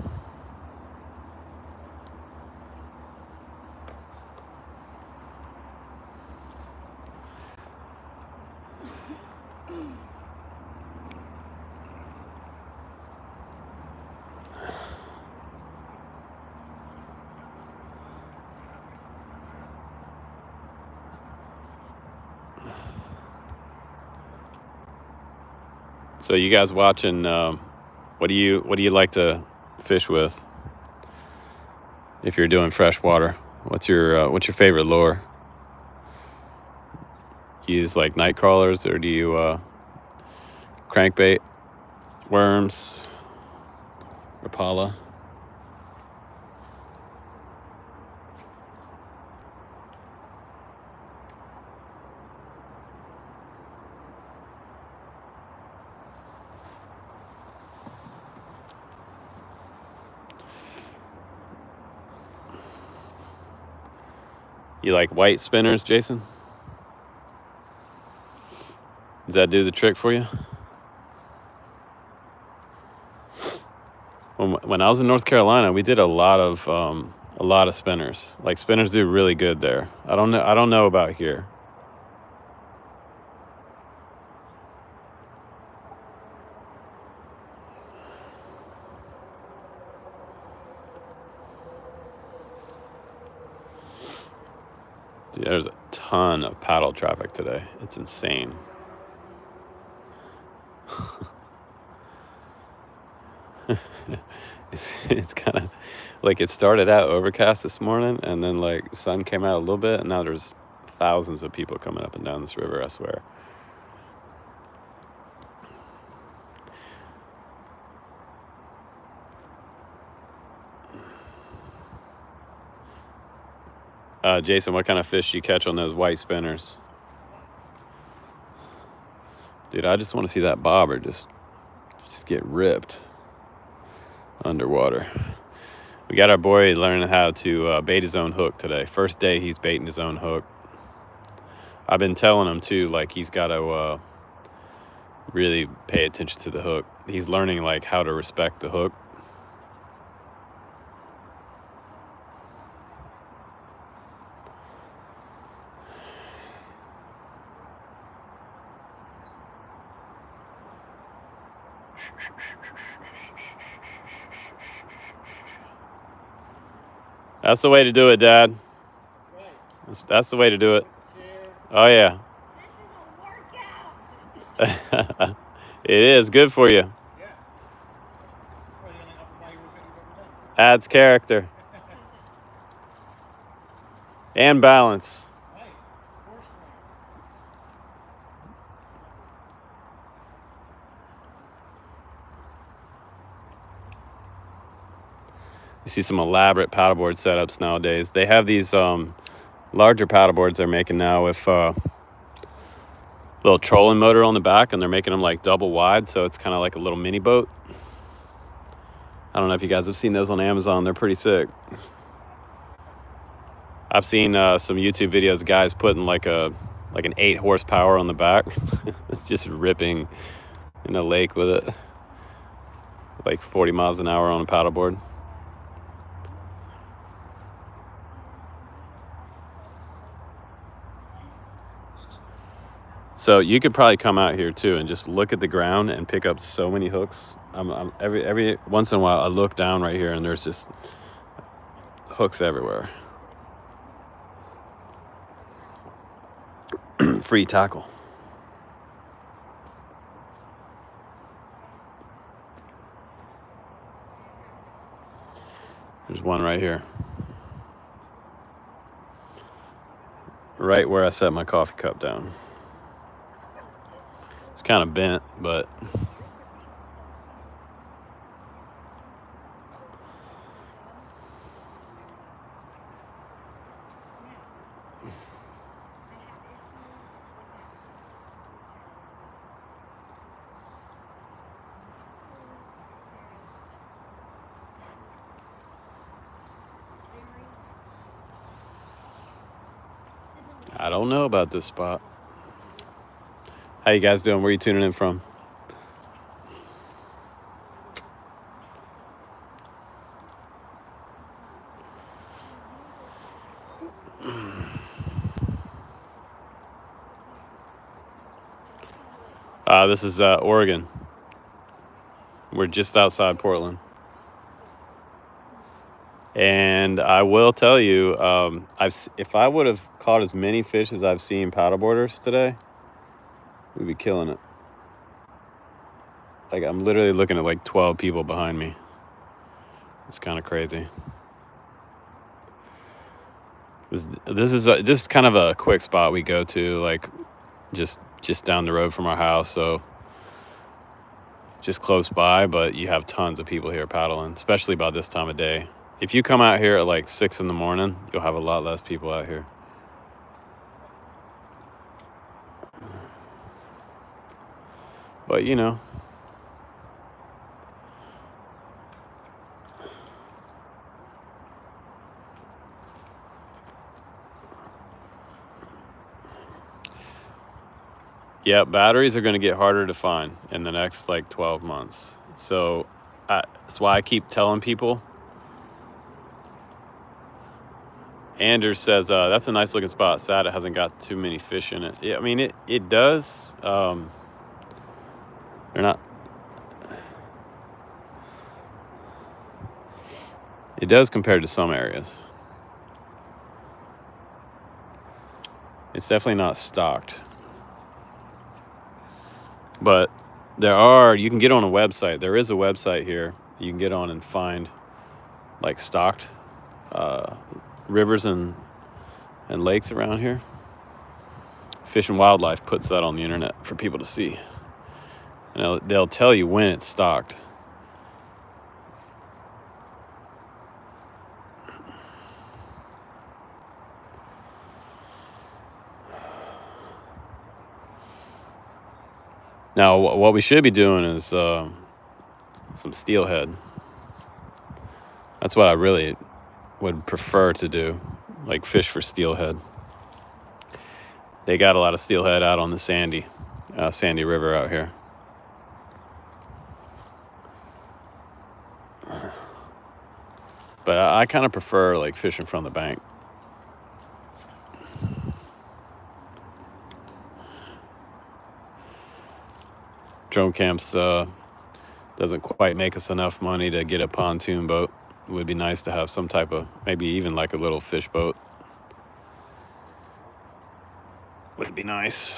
So you guys watching? What do you like to fish with? If you're doing freshwater, what's your favorite lure? You use like night crawlers, or do you crankbait, worms, Rapala? You like white spinners, Jason? Does that do the trick for you? When I was in North Carolina, we did a lot of spinners. Like spinners do really good there. I don't know about here. Dude, there's a ton of paddle traffic today. It's insane. It's kind of like it started out overcast this morning, and then like the sun came out a little bit, and now there's thousands of people coming up and down this river, I swear. Jason, what kind of fish do you catch on those white spinners? Dude, I just want to see that bobber just get ripped underwater. We got our boy learning how to bait his own hook today. First day he's baiting his own hook. I've been telling him too, like he's got to really pay attention to the hook. He's learning like how to respect the hook. That's the way to do it, Dad. That's the way to do it. Oh, yeah. This is a workout. It is good for you. Adds character. And balance. You see some elaborate paddleboard setups nowadays. They have these larger paddleboards they're making now with little trolling motor on the back, and they're making them like double wide, so it's kind of like a little mini boat. I don't know if you guys have seen those on Amazon. They're pretty sick. I've seen some YouTube videos of guys putting like an 8 horsepower on the back. It's just ripping in a lake with it. like 40 miles an hour on a paddleboard. So you could probably come out here too and just look at the ground and pick up so many hooks. Every once in a while I look down right here and there's just hooks everywhere. Free tackle. There's one right here. Right where I set my coffee cup down. It's kind of bent, but I don't know about this spot. How you guys doing? Where are you tuning in from? This is Oregon. We're just outside Portland. And I will tell you, if I would have caught as many fish as I've seen paddleboarders today, we'd be killing it. Like, I'm literally looking at like 12 people behind me. It's kind of crazy. This is kind of a quick spot we go to, like just down the road from our house, so just close by, but you have tons of people here paddling, especially about this time of day. If you come out here at like 6 in the morning, you'll have a lot less people out here. But you know, yeah, batteries are going to get harder to find in the next like 12 months. So that's why I keep telling people. Anders says, that's a nice looking spot. Sad it hasn't got too many fish in it. Yeah, I mean, it does. They're not. It does compared to some areas. It's definitely not stocked. But you can get on a website. There is a website here you can get on and find like stocked rivers and lakes around here. Fish and Wildlife puts that on the internet for people to see. And they'll tell you when it's stocked. Now, what we should be doing is some steelhead. That's what I really would prefer to do, like fish for steelhead. They got a lot of steelhead out on the Sandy River out here. But I kind of prefer like fishing from the bank. Drone camps doesn't quite make us enough money to get a pontoon boat. It would be nice to have some type of, maybe even like a little fish boat. Would be nice.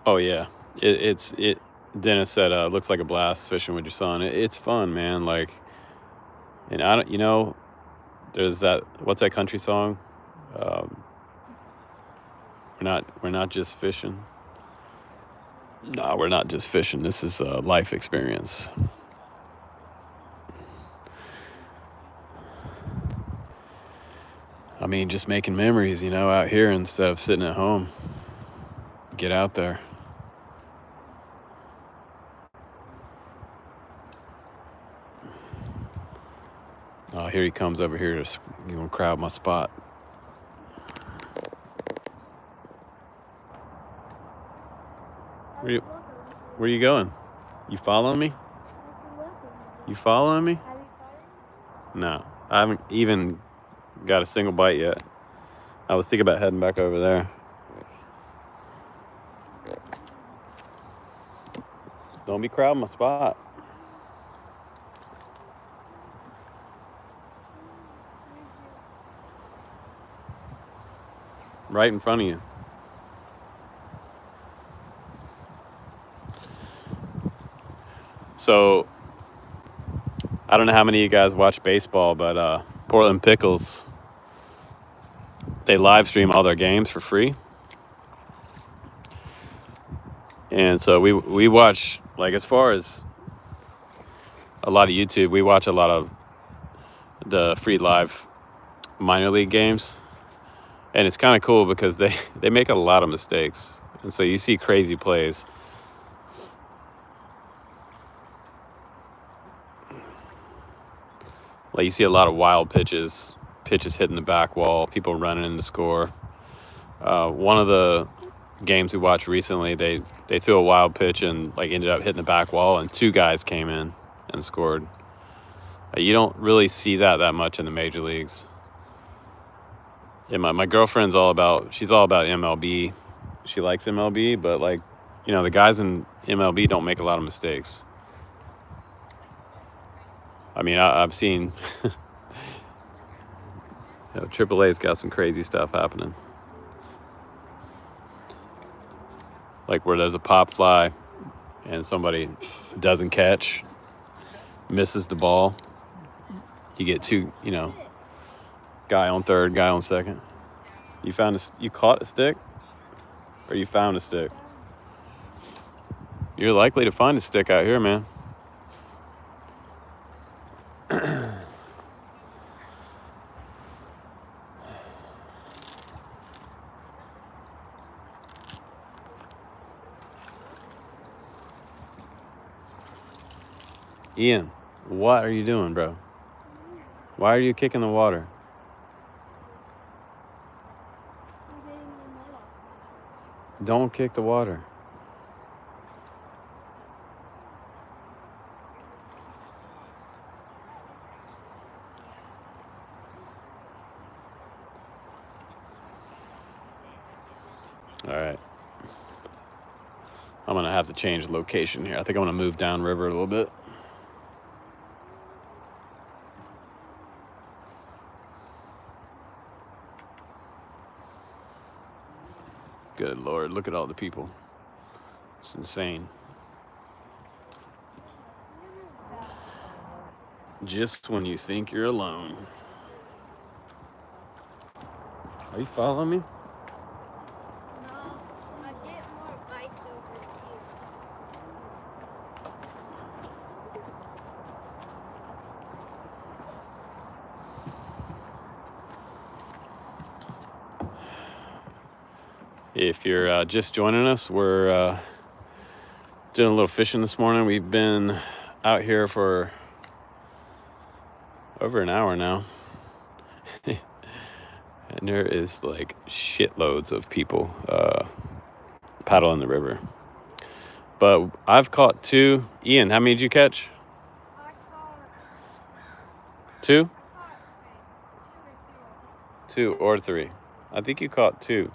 Oh yeah, it. Dennis said, looks like a blast fishing with your son. It's fun, man. Like, and I don't, there's that. What's that country song? We're not just fishing. No, we're not just fishing. This is a life experience. I mean, just making memories, out here instead of sitting at home. Get out there. Oh, here he comes over here to crowd my spot. Where you going? You following me? You following me? Have you followed me? No, I haven't even got a single bite yet. I was thinking about heading back over there. Don't be crowding my spot. Right in front of you. So, I don't know how many of you guys watch baseball, but Portland Pickles, they live stream all their games for free. And so we watch, like, as far as a lot of YouTube, we watch a lot of the free live minor league games. And it's kind of cool because they make a lot of mistakes. And so you see crazy plays. Like you see a lot of wild pitches hitting the back wall, people running in to score. One of the games we watched recently, they threw a wild pitch and like ended up hitting the back wall, and two guys came in and scored. You don't really see that much in the major leagues. Yeah, my girlfriend's she's all about MLB. She likes MLB, but like, you know, the guys in MLB don't make a lot of mistakes. I mean, I've seen, you know, AAA's got some crazy stuff happening. Like where there's a pop fly and somebody doesn't catch, misses the ball. You get two, you know, guy on third, guy on second. You caught a stick, or you found a stick? You're likely to find a stick out here, man. Ian, what are you doing, bro? Why are you kicking the water? I'm getting the mud off my shoes. Don't kick the water. All right. I'm going to have to change location here. I think I'm going to move downriver a little bit. Good Lord, look at all the people. It's insane. Just when you think you're alone. Are you following me? No, I get more bites over here. If you're just joining us, we're doing a little fishing this morning. We've been out here for over an hour now. And there is like shitloads of people paddling the river. But I've caught two. Ian, how many did you catch? I caught Two? two or three. 2 or 3. I think you caught 2.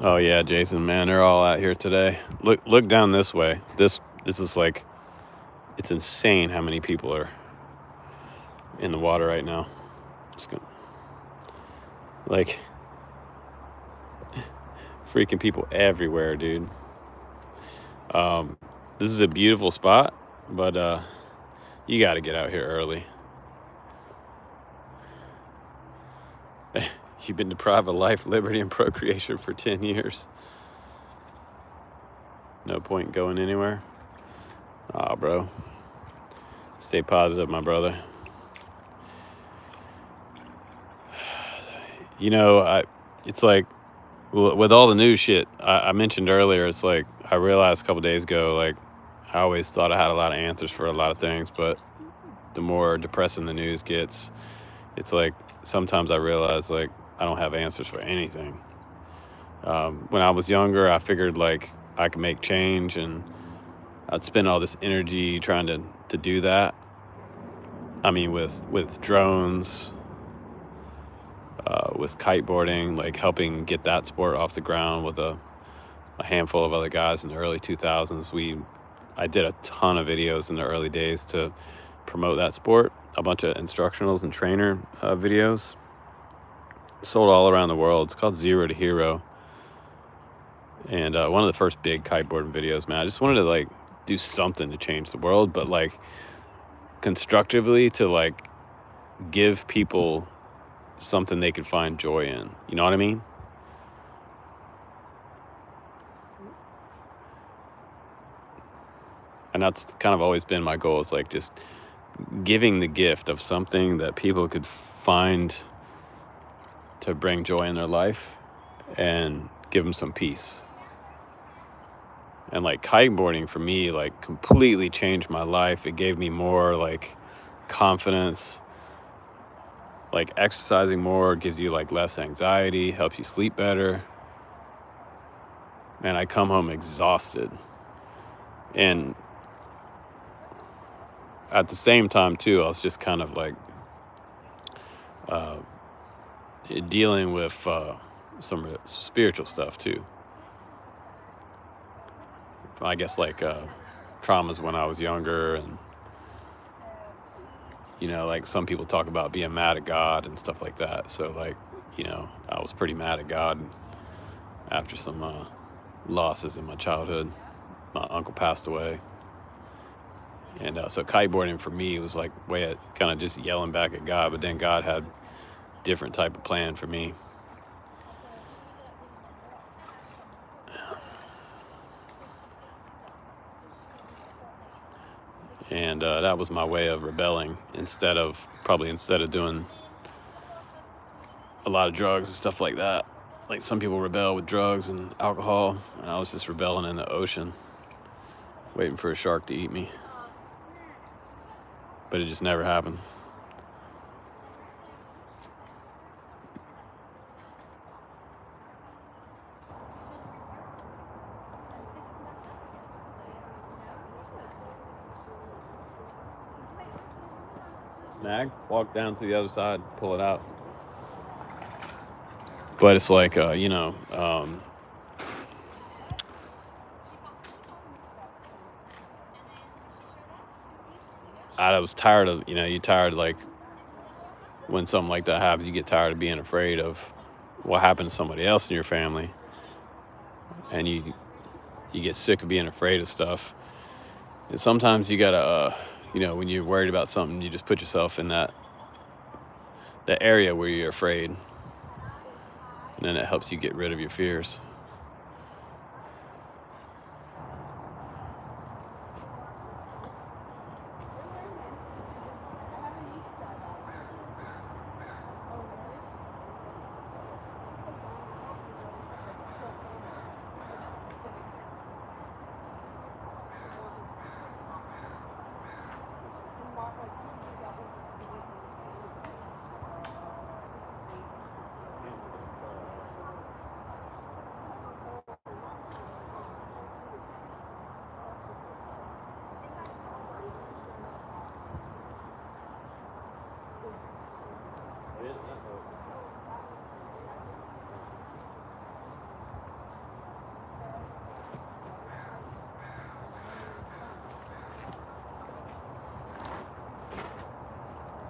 Oh yeah, Jason, man, they're all out here today. Look down this way. This is like, it's insane how many people are in the water right now. Like, freaking people everywhere, dude. This is a beautiful spot, but you got to get out here early. You've been deprived of life, liberty, and procreation for 10 years. No point going anywhere. Aw, bro. Stay positive, my brother. You know, it's like, with all the new shit I mentioned earlier, it's like I realized a couple days ago, like, I always thought I had a lot of answers for a lot of things, but the more depressing the news gets, it's like sometimes I realize like I don't have answers for anything. When I was younger, I figured like I could make change, and I'd spend all this energy trying to do that. I mean, with drones, with kiteboarding, like helping get that sport off the ground with a handful of other guys in the early 2000s. I did a ton of videos in the early days to promote that sport, a bunch of instructionals and trainer videos, sold all around the world. It's called Zero to Hero. And one of the first big kiteboarding videos, man. I just wanted to like do something to change the world, but like constructively, to like give people something they could find joy in. You know what I mean? And that's kind of always been my goal, is like just giving the gift of something that people could find to bring joy in their life and give them some peace. And like kiteboarding for me, like completely changed my life. It gave me more like confidence. Like exercising more gives you like less anxiety, helps you sleep better. Man, I come home exhausted. And at the same time too, I was just kind of like dealing with some spiritual stuff too. I guess like traumas when I was younger, and you know, like some people talk about being mad at God and stuff like that. So like, you know, I was pretty mad at God after some losses in my childhood. My uncle passed away, and so kiteboarding for me was like way at kind of just yelling back at God. But then God had different type of plan for me. And that was my way of rebelling, instead of doing a lot of drugs and stuff like that. Like some people rebel with drugs and alcohol, and I was just rebelling in the ocean, waiting for a shark to eat me. But it just never happened. Snag, walk down to the other side, pull it out. But it's like, you know, I was tired of, you know, you tired like when something like that happens, you get tired of being afraid of what happened to somebody else in your family, and you get sick of being afraid of stuff. And sometimes you gotta, you know, when you're worried about something, you just put yourself in that area where you're afraid, and then it helps you get rid of your fears.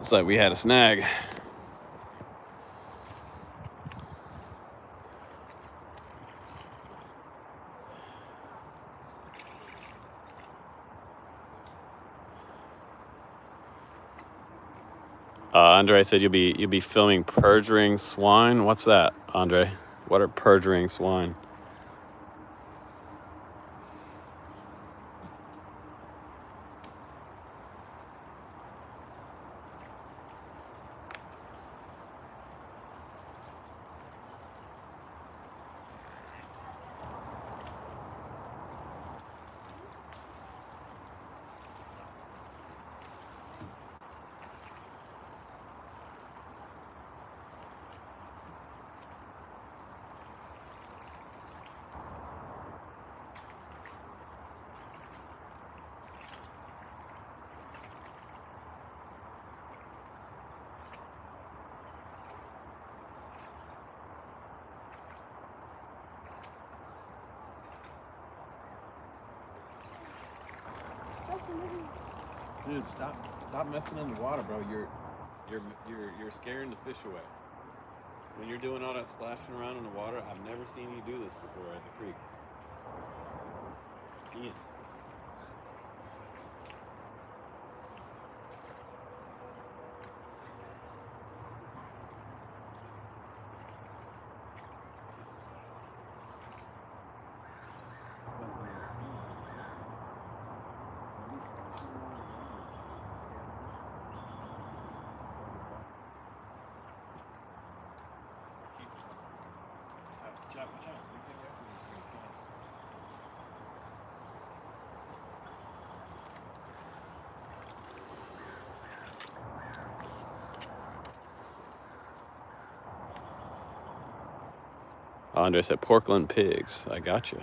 It's like we had a snag. Andre said you'll be filming perjuring swine. What's that, Andre? What are perjuring swine? Dude, stop messing in the water, bro. You're scaring the fish away. When you're doing all that splashing around in the water, I've never seen you do this before at the creek. Ian. Andre said Portland pigs. I got you.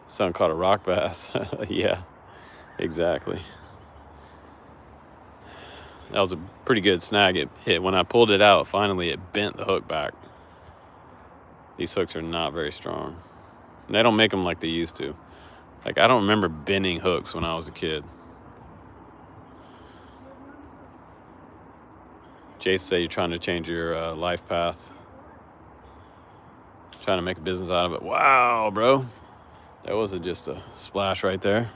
Son caught a rock bass. Yeah, exactly. That was a pretty good snag. It hit when I pulled it out. Finally, it bent the hook back. These hooks are not very strong. And they don't make them like they used to. Like, I don't remember bending hooks when I was a kid. Jace said you're trying to change your life path. Trying to make a business out of it. Wow, bro. That wasn't just a splash right there.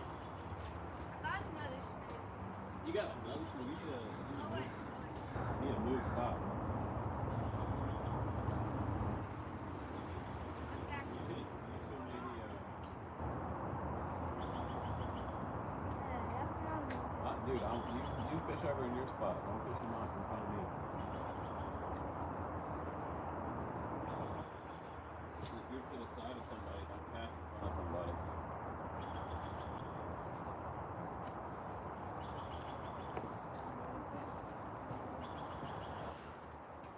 You got another one? You need a move spot. Dude, you fish over in your spot. Don't fish him off in front of me. You're to the side of somebody. Don't pass in front of somebody.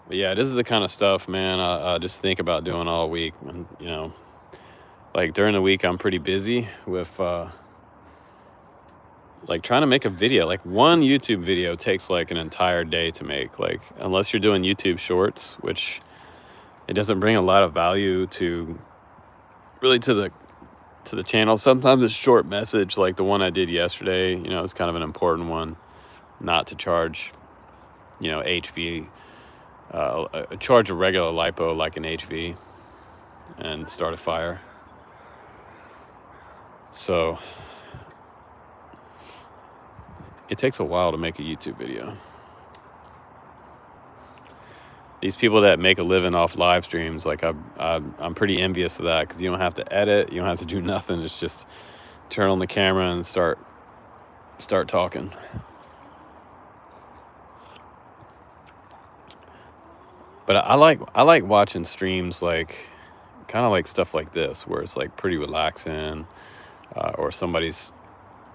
But yeah, this is the kind of stuff, man, I just think about doing all week. And, you know, like during the week, I'm pretty busy with like trying to make a video. Like one YouTube video takes like an entire day to make. Like unless you're doing YouTube shorts, which it doesn't bring a lot of value to really to the channel. Sometimes it's short message like the one I did yesterday. You know, it's kind of an important one, not to charge, you know, HV. Charge a regular Lipo like an HV and start a fire. So it takes a while to make a YouTube video. These people that make a living off live streams, like I'm pretty envious of that because you don't have to edit, you don't have to do nothing. It's just turn on the camera and start talking. But I like watching streams like kind of like stuff like this where it's like pretty relaxing, or somebody's,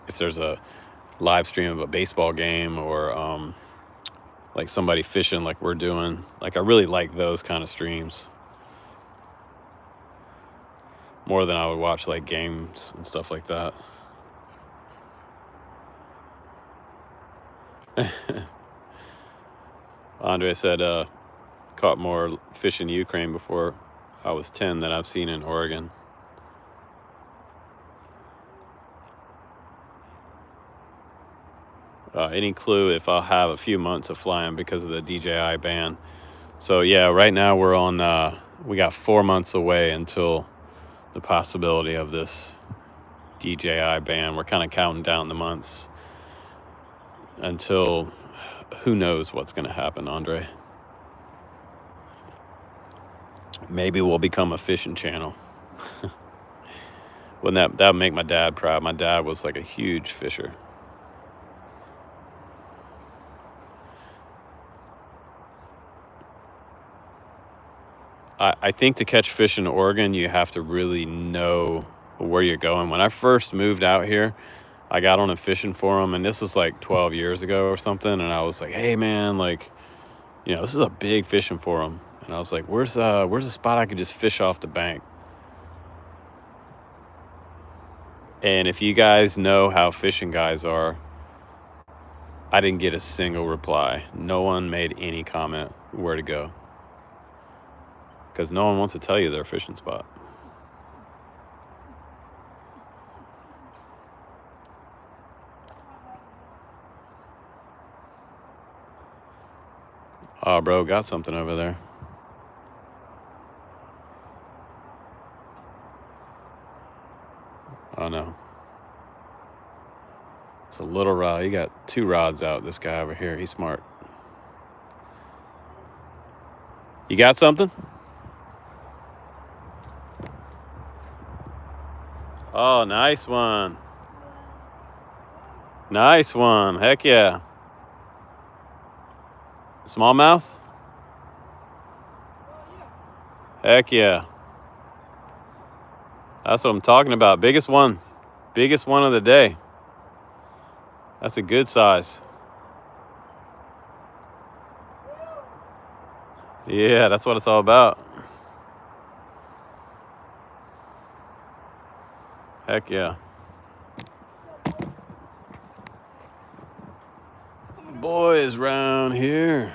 if there's a live stream of a baseball game or like somebody fishing like we're doing. Like I really like those kind of streams more than I would watch like games and stuff like that. Andre said caught more fish in Ukraine before I was 10 than I've seen in Oregon. Any clue if I'll have a few months of flying because of the DJI ban? So yeah, right now we're on, we got 4 months away until the possibility of this DJI ban. We're kind of counting down the months until who knows what's going to happen, Andre. Maybe we'll become a fishing channel. Wouldn't that would make my dad proud? My dad was like a huge fisher. I think to catch fish in Oregon, you have to really know where you're going. When I first moved out here, I got on a fishing forum, and this was like 12 years ago or something. And I was like, hey, man, like, you know, this is a big fishing forum. And I was like, where's a spot I could just fish off the bank? And if you guys know how fishing guys are, I didn't get a single reply. No one made any comment where to go. Because no one wants to tell you their fishing spot. Oh, bro, got something over there. Oh, no. It's a little rod. He got 2 rods out, this guy over here. He's smart. You got something? Oh, nice one. Nice one. Heck yeah. Smallmouth? Heck yeah. That's what I'm talking about. Biggest one. Biggest one of the day. That's a good size. Yeah, that's what it's all about. Heck yeah. Boys round here.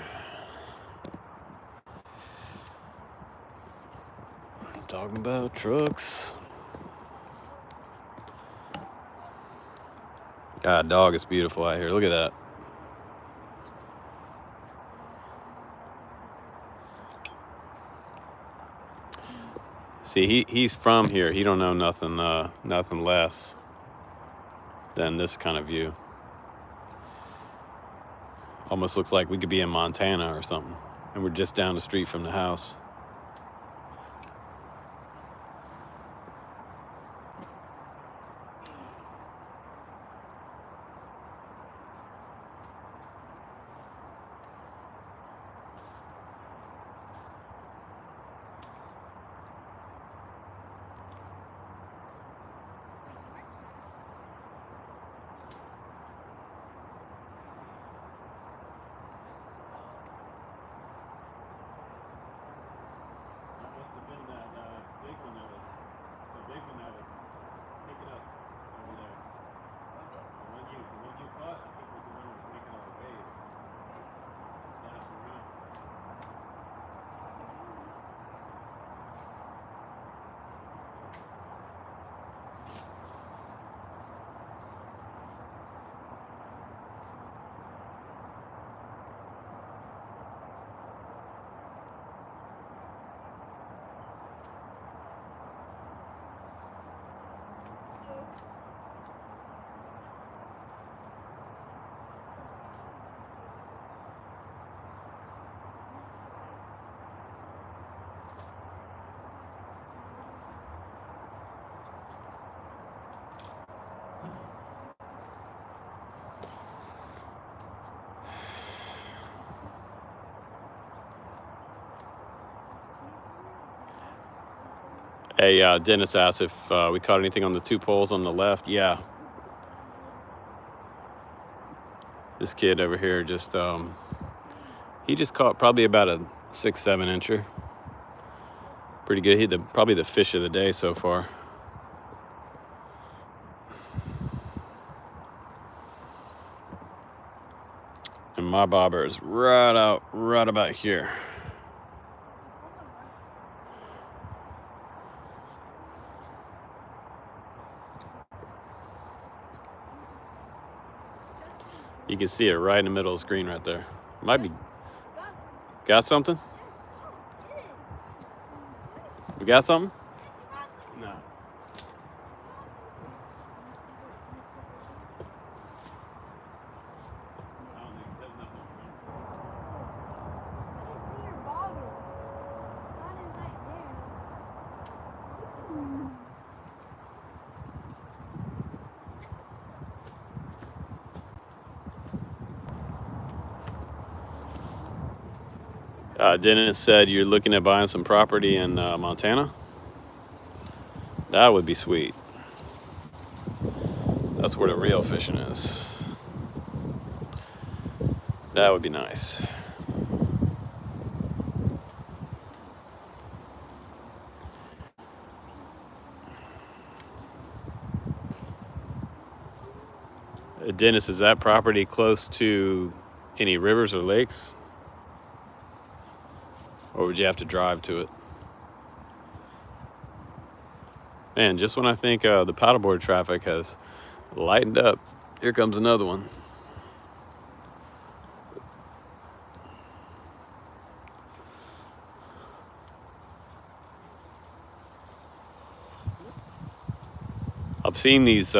Talking about trucks. God, dog, it's beautiful out here. Look at that. See, he's from here. He don't know nothing less than this kind of view. Almost looks like we could be in Montana or something, and we're just down the street from the house. Hey, Dennis asked if we caught anything on the 2 poles on the left. Yeah. This kid over here just, he just caught probably about a 6-7 incher. Pretty good. He probably the fish of the day so far. And my bobber is right about here. You can see it right in the middle of the screen right there. Might be. Got something? We got something? No. Dennis said you're looking at buying some property in Montana. That would be sweet. That's where the real fishing is. That would be nice. Dennis, is that property close to any rivers or lakes? Or would you have to drive to it? Man, just when I think the paddleboard traffic has lightened up, here comes another one. I've seen these, they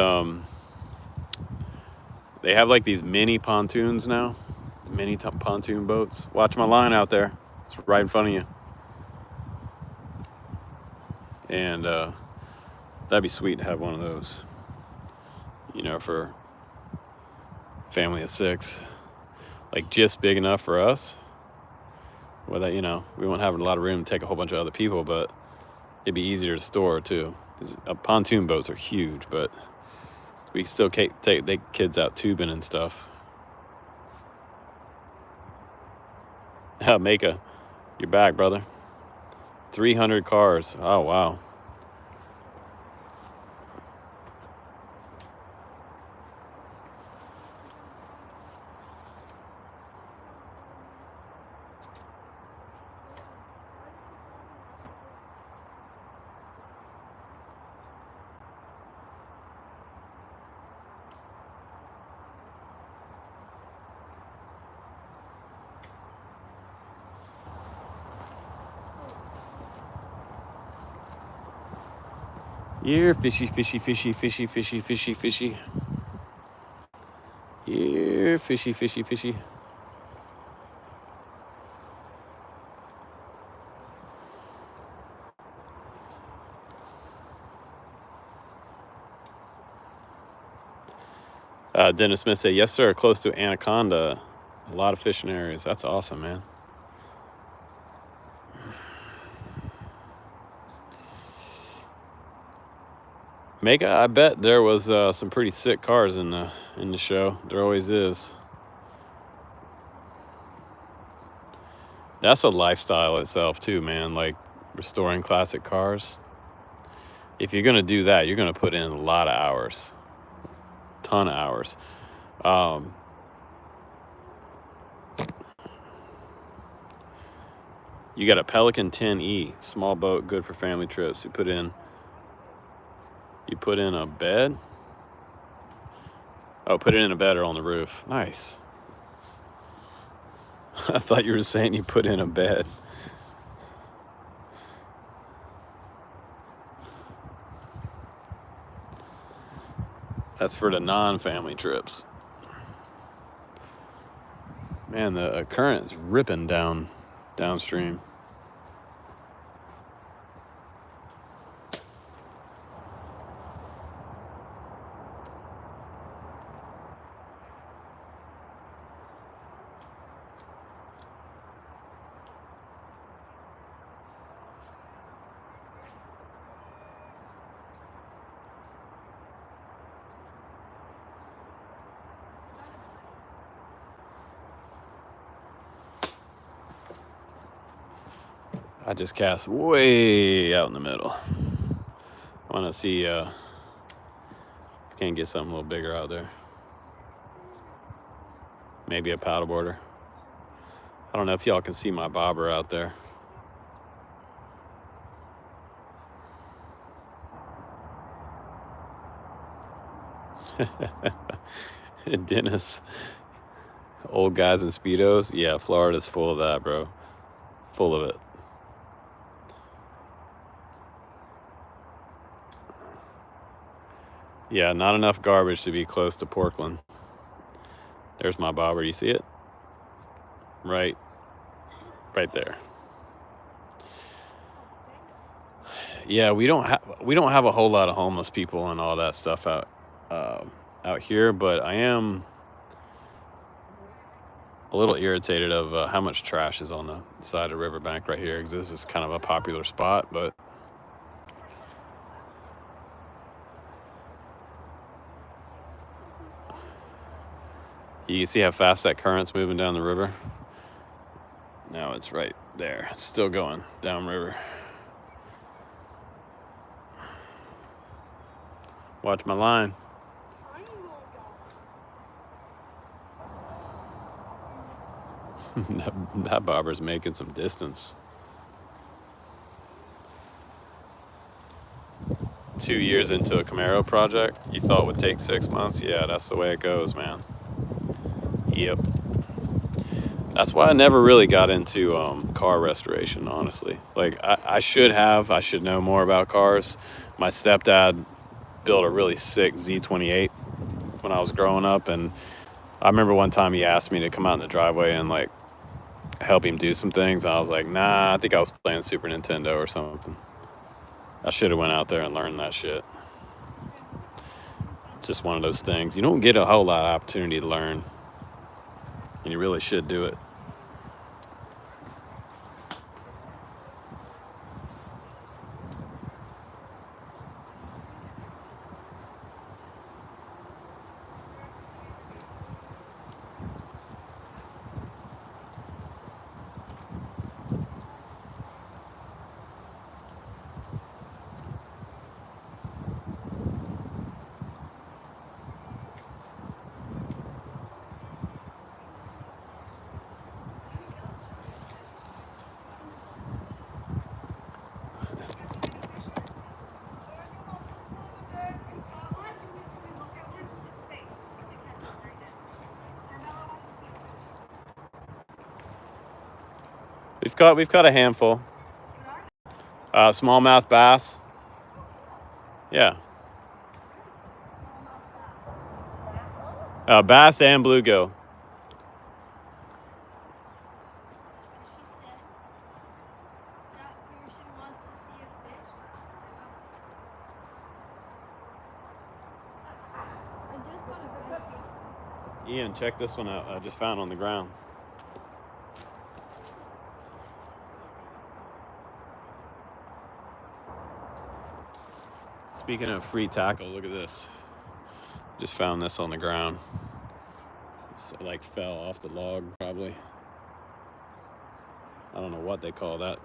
have like these mini pontoons now, mini pontoon boats. Watch my line out there. It's right in front of you. And that'd be sweet to have one of those, you know, for family of 6. Like just big enough for us. Well, that, you know, we won't have a lot of room to take a whole bunch of other people, but it'd be easier to store too. Because pontoon boats are huge, but we can still take kids out tubing and stuff. Maka, you're back, brother. 300 cars. Oh, wow. You're fishy, fishy, fishy, fishy, fishy, fishy, fishy. You're fishy, fishy, fishy. Dennis Smith said, yes, sir, close to Anaconda. A lot of fishing areas. That's awesome, man. Mega, I bet there was some pretty sick cars in the show. There always is. That's a lifestyle itself too, man. Like restoring classic cars. If you're gonna do that, you're gonna put in a lot of hours, ton of hours. You got a Pelican 10E, small boat, good for family trips. You put in a bed. Oh, put it in a bed or on the roof. Nice. I thought you were saying you put in a bed. That's for the non-family trips. Man, the current is ripping downstream. I just cast way out in the middle. I want to see if I can get something a little bigger out there. Maybe a paddleboarder. I don't know if y'all can see my bobber out there. Dennis, old guys in Speedos. Yeah, Florida's full of that, bro. Full of it. Yeah, not enough garbage to be close to Portland. There's my bobber. You see it? Right there. Yeah, we don't have a whole lot of homeless people and all that stuff out here, but I am a little irritated of how much trash is on the side of Riverbank right here, because this is kind of a popular spot, but you can see how fast that current's moving down the river. Now it's right there. It's still going downriver. Watch my line. That bobber's making some distance. 2 years into a Camaro project, you thought would take 6 months? Yeah, that's the way it goes, man. Yep. That's why I never really got into car restoration, honestly. Like, I should know more about cars. My stepdad built a really sick Z28 when I was growing up, and I remember one time he asked me to come out in the driveway and like help him do some things. And I was like, nah, I think I was playing Super Nintendo or something. I should have went out there and learned that shit. It's just one of those things. You don't get a whole lot of opportunity to learn, and you really should do it. We've caught a handful. Smallmouth bass. Yeah. Bass and bluegill. Ian, check this one out. I just found on the ground. Speaking of free tackle, look at this. Just found this on the ground. So, like, fell off the log, probably. I don't know what they call that.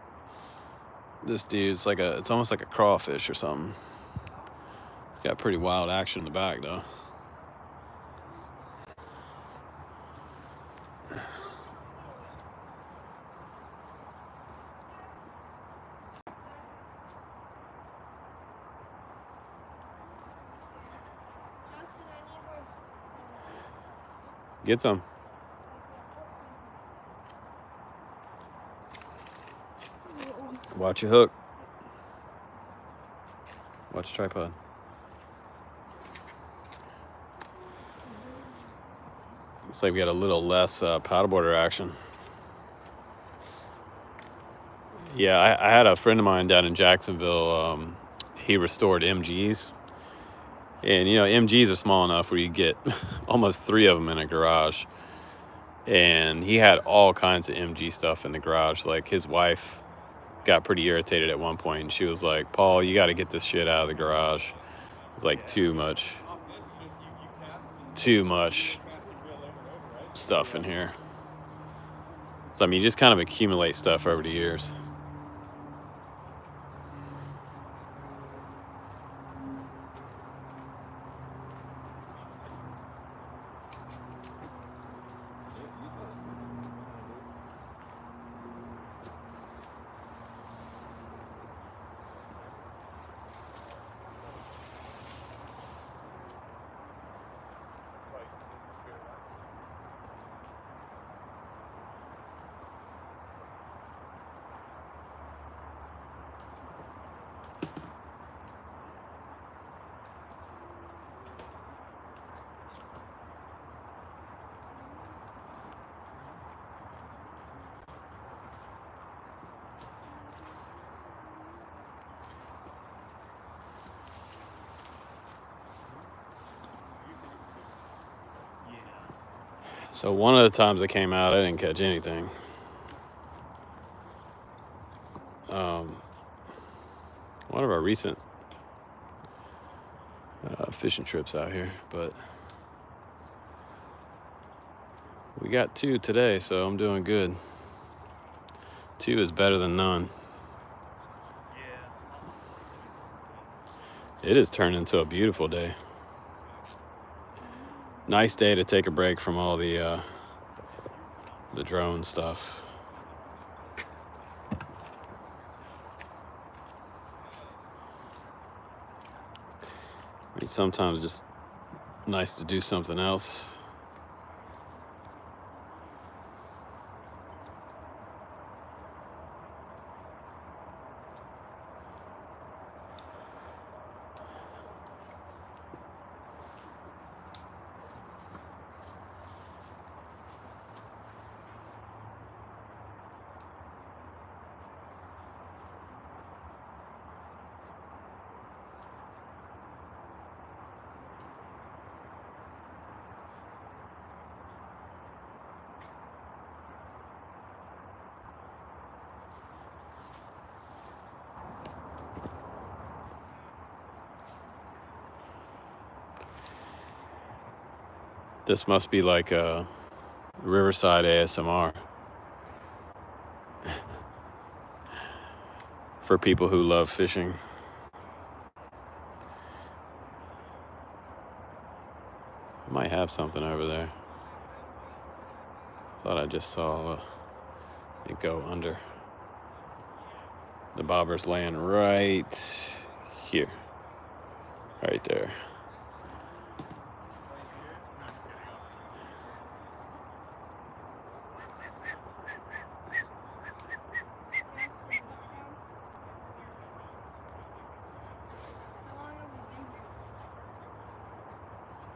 This dude's like it's almost like a crawfish or something. It's got pretty wild action in the back, though. Get some. Watch your hook. Watch your tripod. Looks like we got a little less paddleboarder action. Yeah, I had a friend of mine down in Jacksonville. He restored MGs. And, you know, MGs are small enough where you get almost 3 of them in a garage. And he had all kinds of MG stuff in the garage. Like, his wife got pretty irritated at one point, and she was like, Paul, you got to get this shit out of the garage. It's like too much stuff in here. So, I mean, you just kind of accumulate stuff over the years. So one of the times I came out, I didn't catch anything. One of our recent fishing trips out here, but we got 2 today, so I'm doing good. 2 is better than none. It has turned into a beautiful day. Nice day to take a break from all the drone stuff. I mean, sometimes just nice to do something else. This must be like a Riverside ASMR for people who love fishing. I might have something over there. Thought I just saw it go under. The bobber's laying right here. Right there.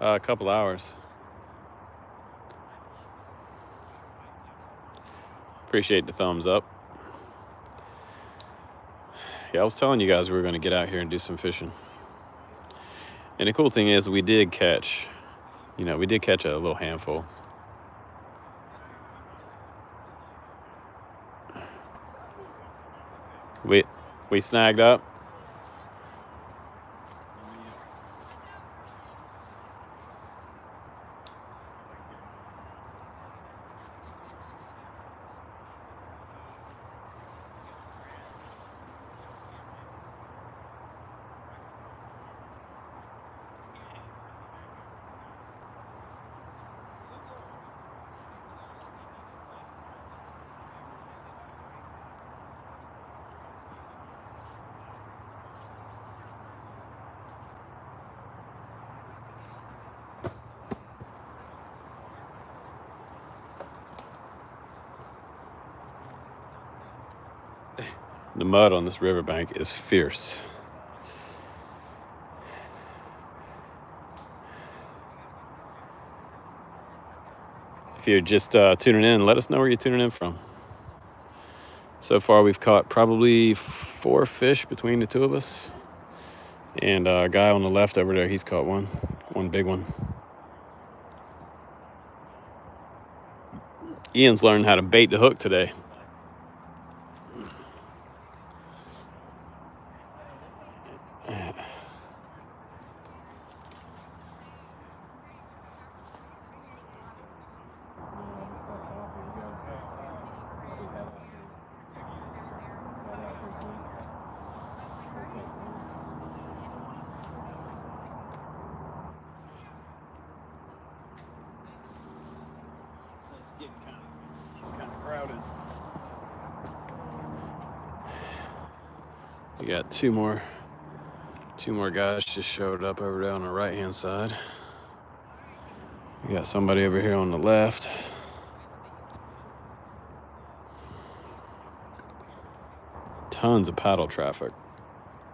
A couple hours. Appreciate the thumbs up. Yeah, I was telling you guys we were going to get out here and do some fishing. And the cool thing is we did catch, we did catch a little handful. We snagged up. The mud on this riverbank is fierce. If you're just tuning in, let us know where you're tuning in from. So far, we've caught probably 4 fish between the two of us. And a guy on the left over there, he's caught one big one. Ian's learned how to bait the hook today. We got two more guys just showed up over there on the right hand side. We got somebody over here on the left. Tons of paddle traffic.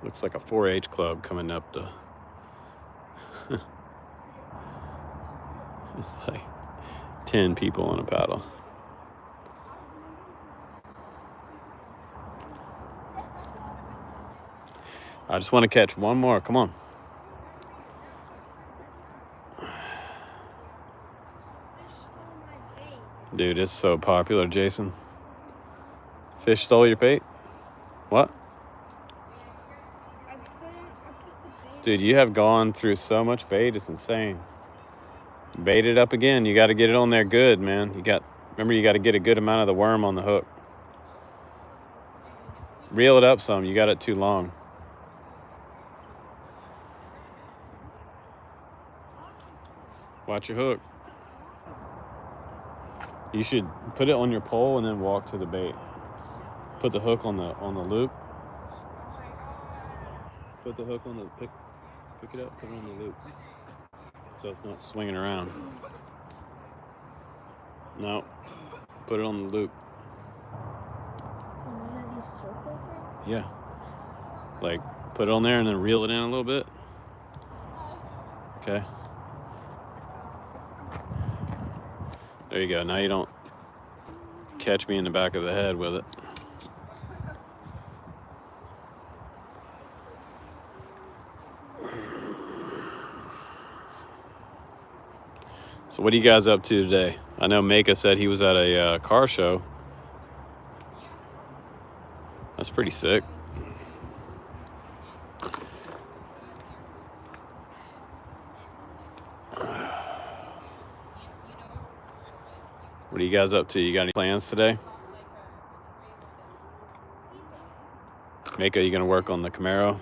Looks like a 4-H club coming up to it's like 10 people on a paddle. I just want to catch one more. Come on. Dude, it's so popular, Jason. Fish stole your bait? What? Dude, you have gone through so much bait. It's insane. Bait it up again. You got to get it on there good, man. Remember, you got to get a good amount of the worm on the hook. Reel it up some. You got it too long. Watch your hook. You should put it on your pole and then walk to the bait. Put the hook on the loop. Put the hook on the pick it up, put it on the loop. So it's not swinging around. No. Put it on the loop. One of these circles? Yeah. Like put it on there and then reel it in a little bit. Okay. There you go. Now you don't catch me in the back of the head with it. So what are you guys up to today? I know Maka said he was at a car show. That's pretty sick. you guys up to? You got any plans today? Mako, you gonna work on the Camaro?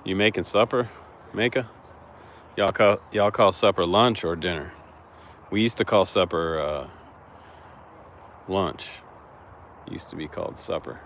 You making supper, Mako? Y'all call supper lunch or dinner? We used to call supper lunch. Used to be called supper.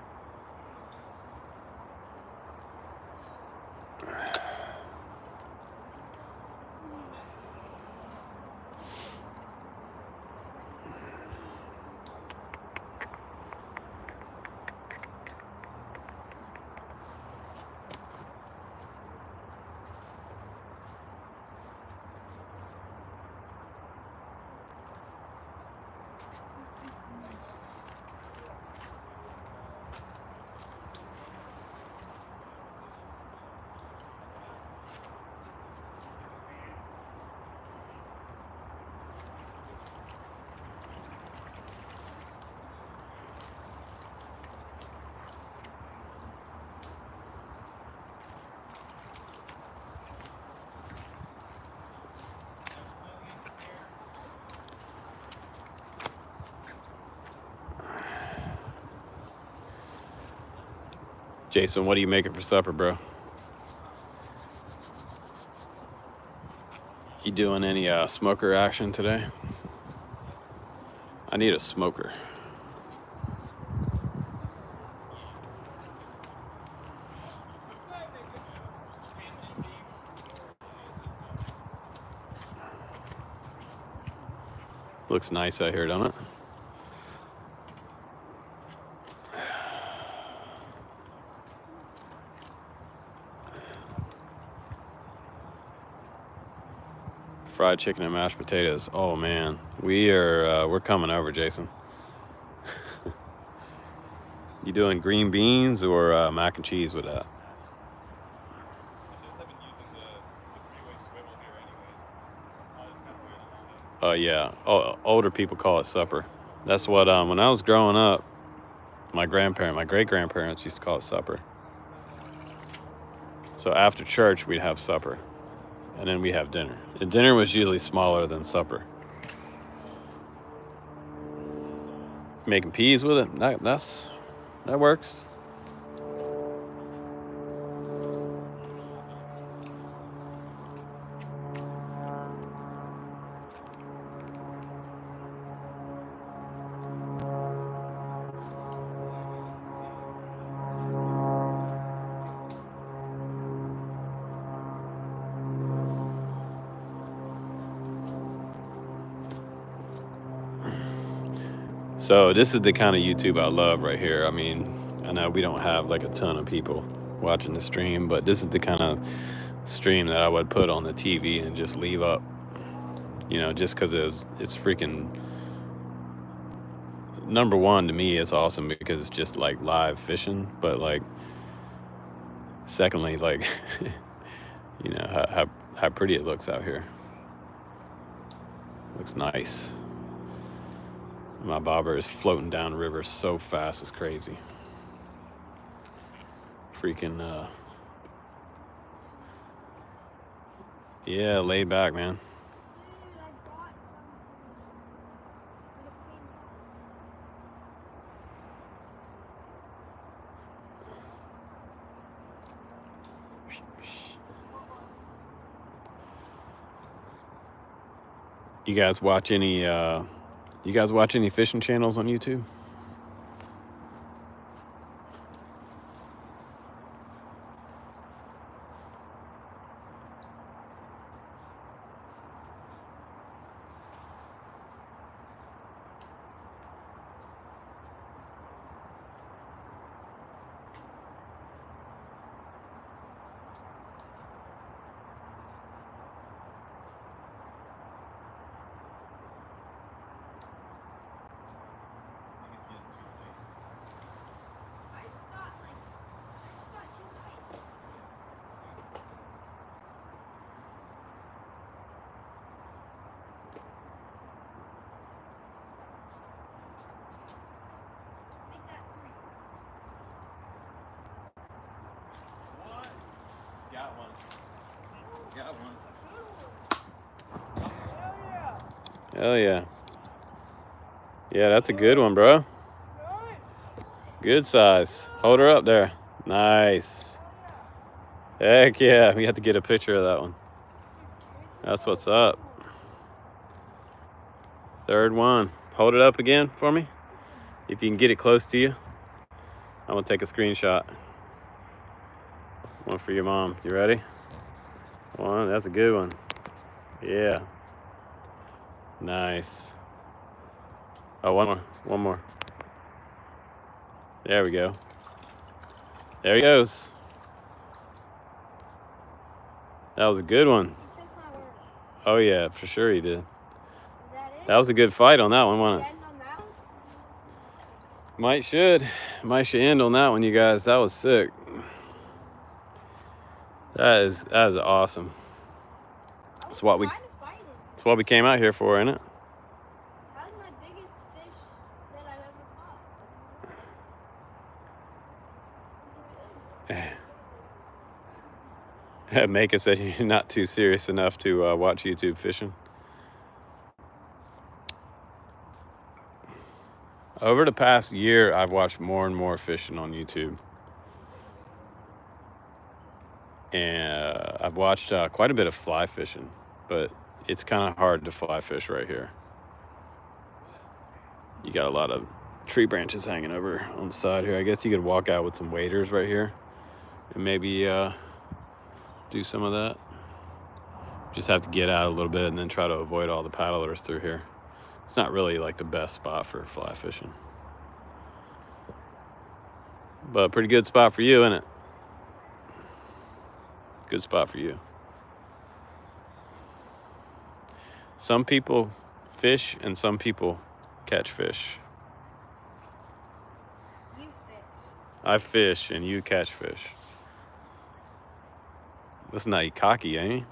Jason, what are you making for supper, bro? You doing any smoker action today? I need a smoker. Looks nice out here, don't it? Fried chicken and mashed potatoes. Oh man, we're coming over, Jason. You doing green beans or mac and cheese with that? Yeah. Oh, older people call it supper. That's what when I was growing up, my great grandparents used to call it supper. So after church, we'd have supper, and then we have dinner. And dinner was usually smaller than supper. Making peas with it, that works. So this is the kind of YouTube I love right here. I mean, I know we don't have like a ton of people watching the stream, but this is the kind of stream that I would put on the TV and just leave up. You know, just because it's freaking number one to me. It's awesome because it's just like live fishing, but like secondly, like you know how pretty it looks out here. Looks nice. My bobber is floating down the river so fast, it's crazy. Freaking, yeah, laid back, man. You guys watch any fishing channels on YouTube? Got one. Oh, yeah. Hell yeah. Yeah, that's a good one, bro. Good size. Hold her up there. Nice. Heck yeah. We have to get a picture of that one. That's what's up. Third one. Hold it up again for me. If you can get it close to you. I'm gonna take a screenshot. One for your mom. You ready? One. That's a good one. Yeah. Nice. Oh, one more. One more. There we go. There he goes. That was a good one. You took my word. Oh yeah, for sure he did. Is that it? That was a good fight on that one, You wasn't it? ending on that one? Might should end on that one, you guys. That was sick. That is awesome. That's what we Kind of fighting. That's what we came out here for, ain't it? That was my biggest fish that I've ever caught. Make us said you're not too serious enough to watch YouTube fishing. Over the past year, I've watched more and more fishing on YouTube. And I've watched quite a bit of fly fishing, but it's kind of hard to fly fish right here. You got a lot of tree branches hanging over on the side here. I guess you could walk out with some waders right here and maybe do some of that. Just have to get out a little bit and then try to avoid all the paddlers through here. It's not really like the best spot for fly fishing, but a pretty good spot for you, isn't it? Good spot for you. Some people fish and some people catch fish. You fish. I fish and you catch fish. Listen, now he's cocky, ain't he?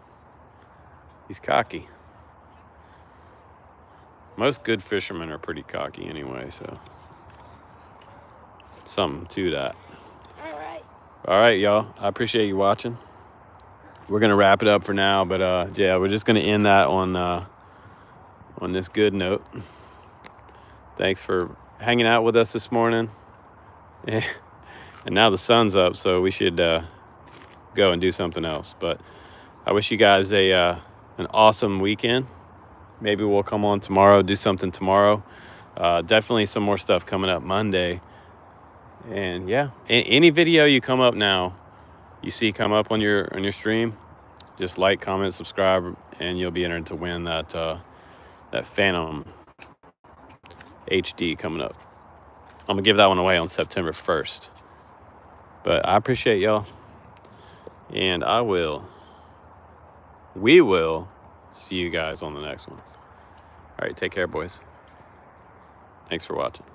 He's cocky. Most good fishermen are pretty cocky anyway, so something to that. All right. All right, y'all. I appreciate you watching. We're gonna wrap it up for now, but yeah, we're just gonna end that on this good note. Thanks for hanging out with us this morning. And now the sun's up, so we should go and do something else. But I wish you guys an awesome weekend. Maybe we'll come on tomorrow, do something tomorrow. Definitely some more stuff coming up Monday. And yeah, any video you come up now, you see come up on your stream, just like, comment, subscribe, and you'll be entered to win that Phantom HD coming up. I'm gonna give that one away on September 1st. But I appreciate y'all, and we will see you guys on the next one. All right, take care, boys. Thanks for watching.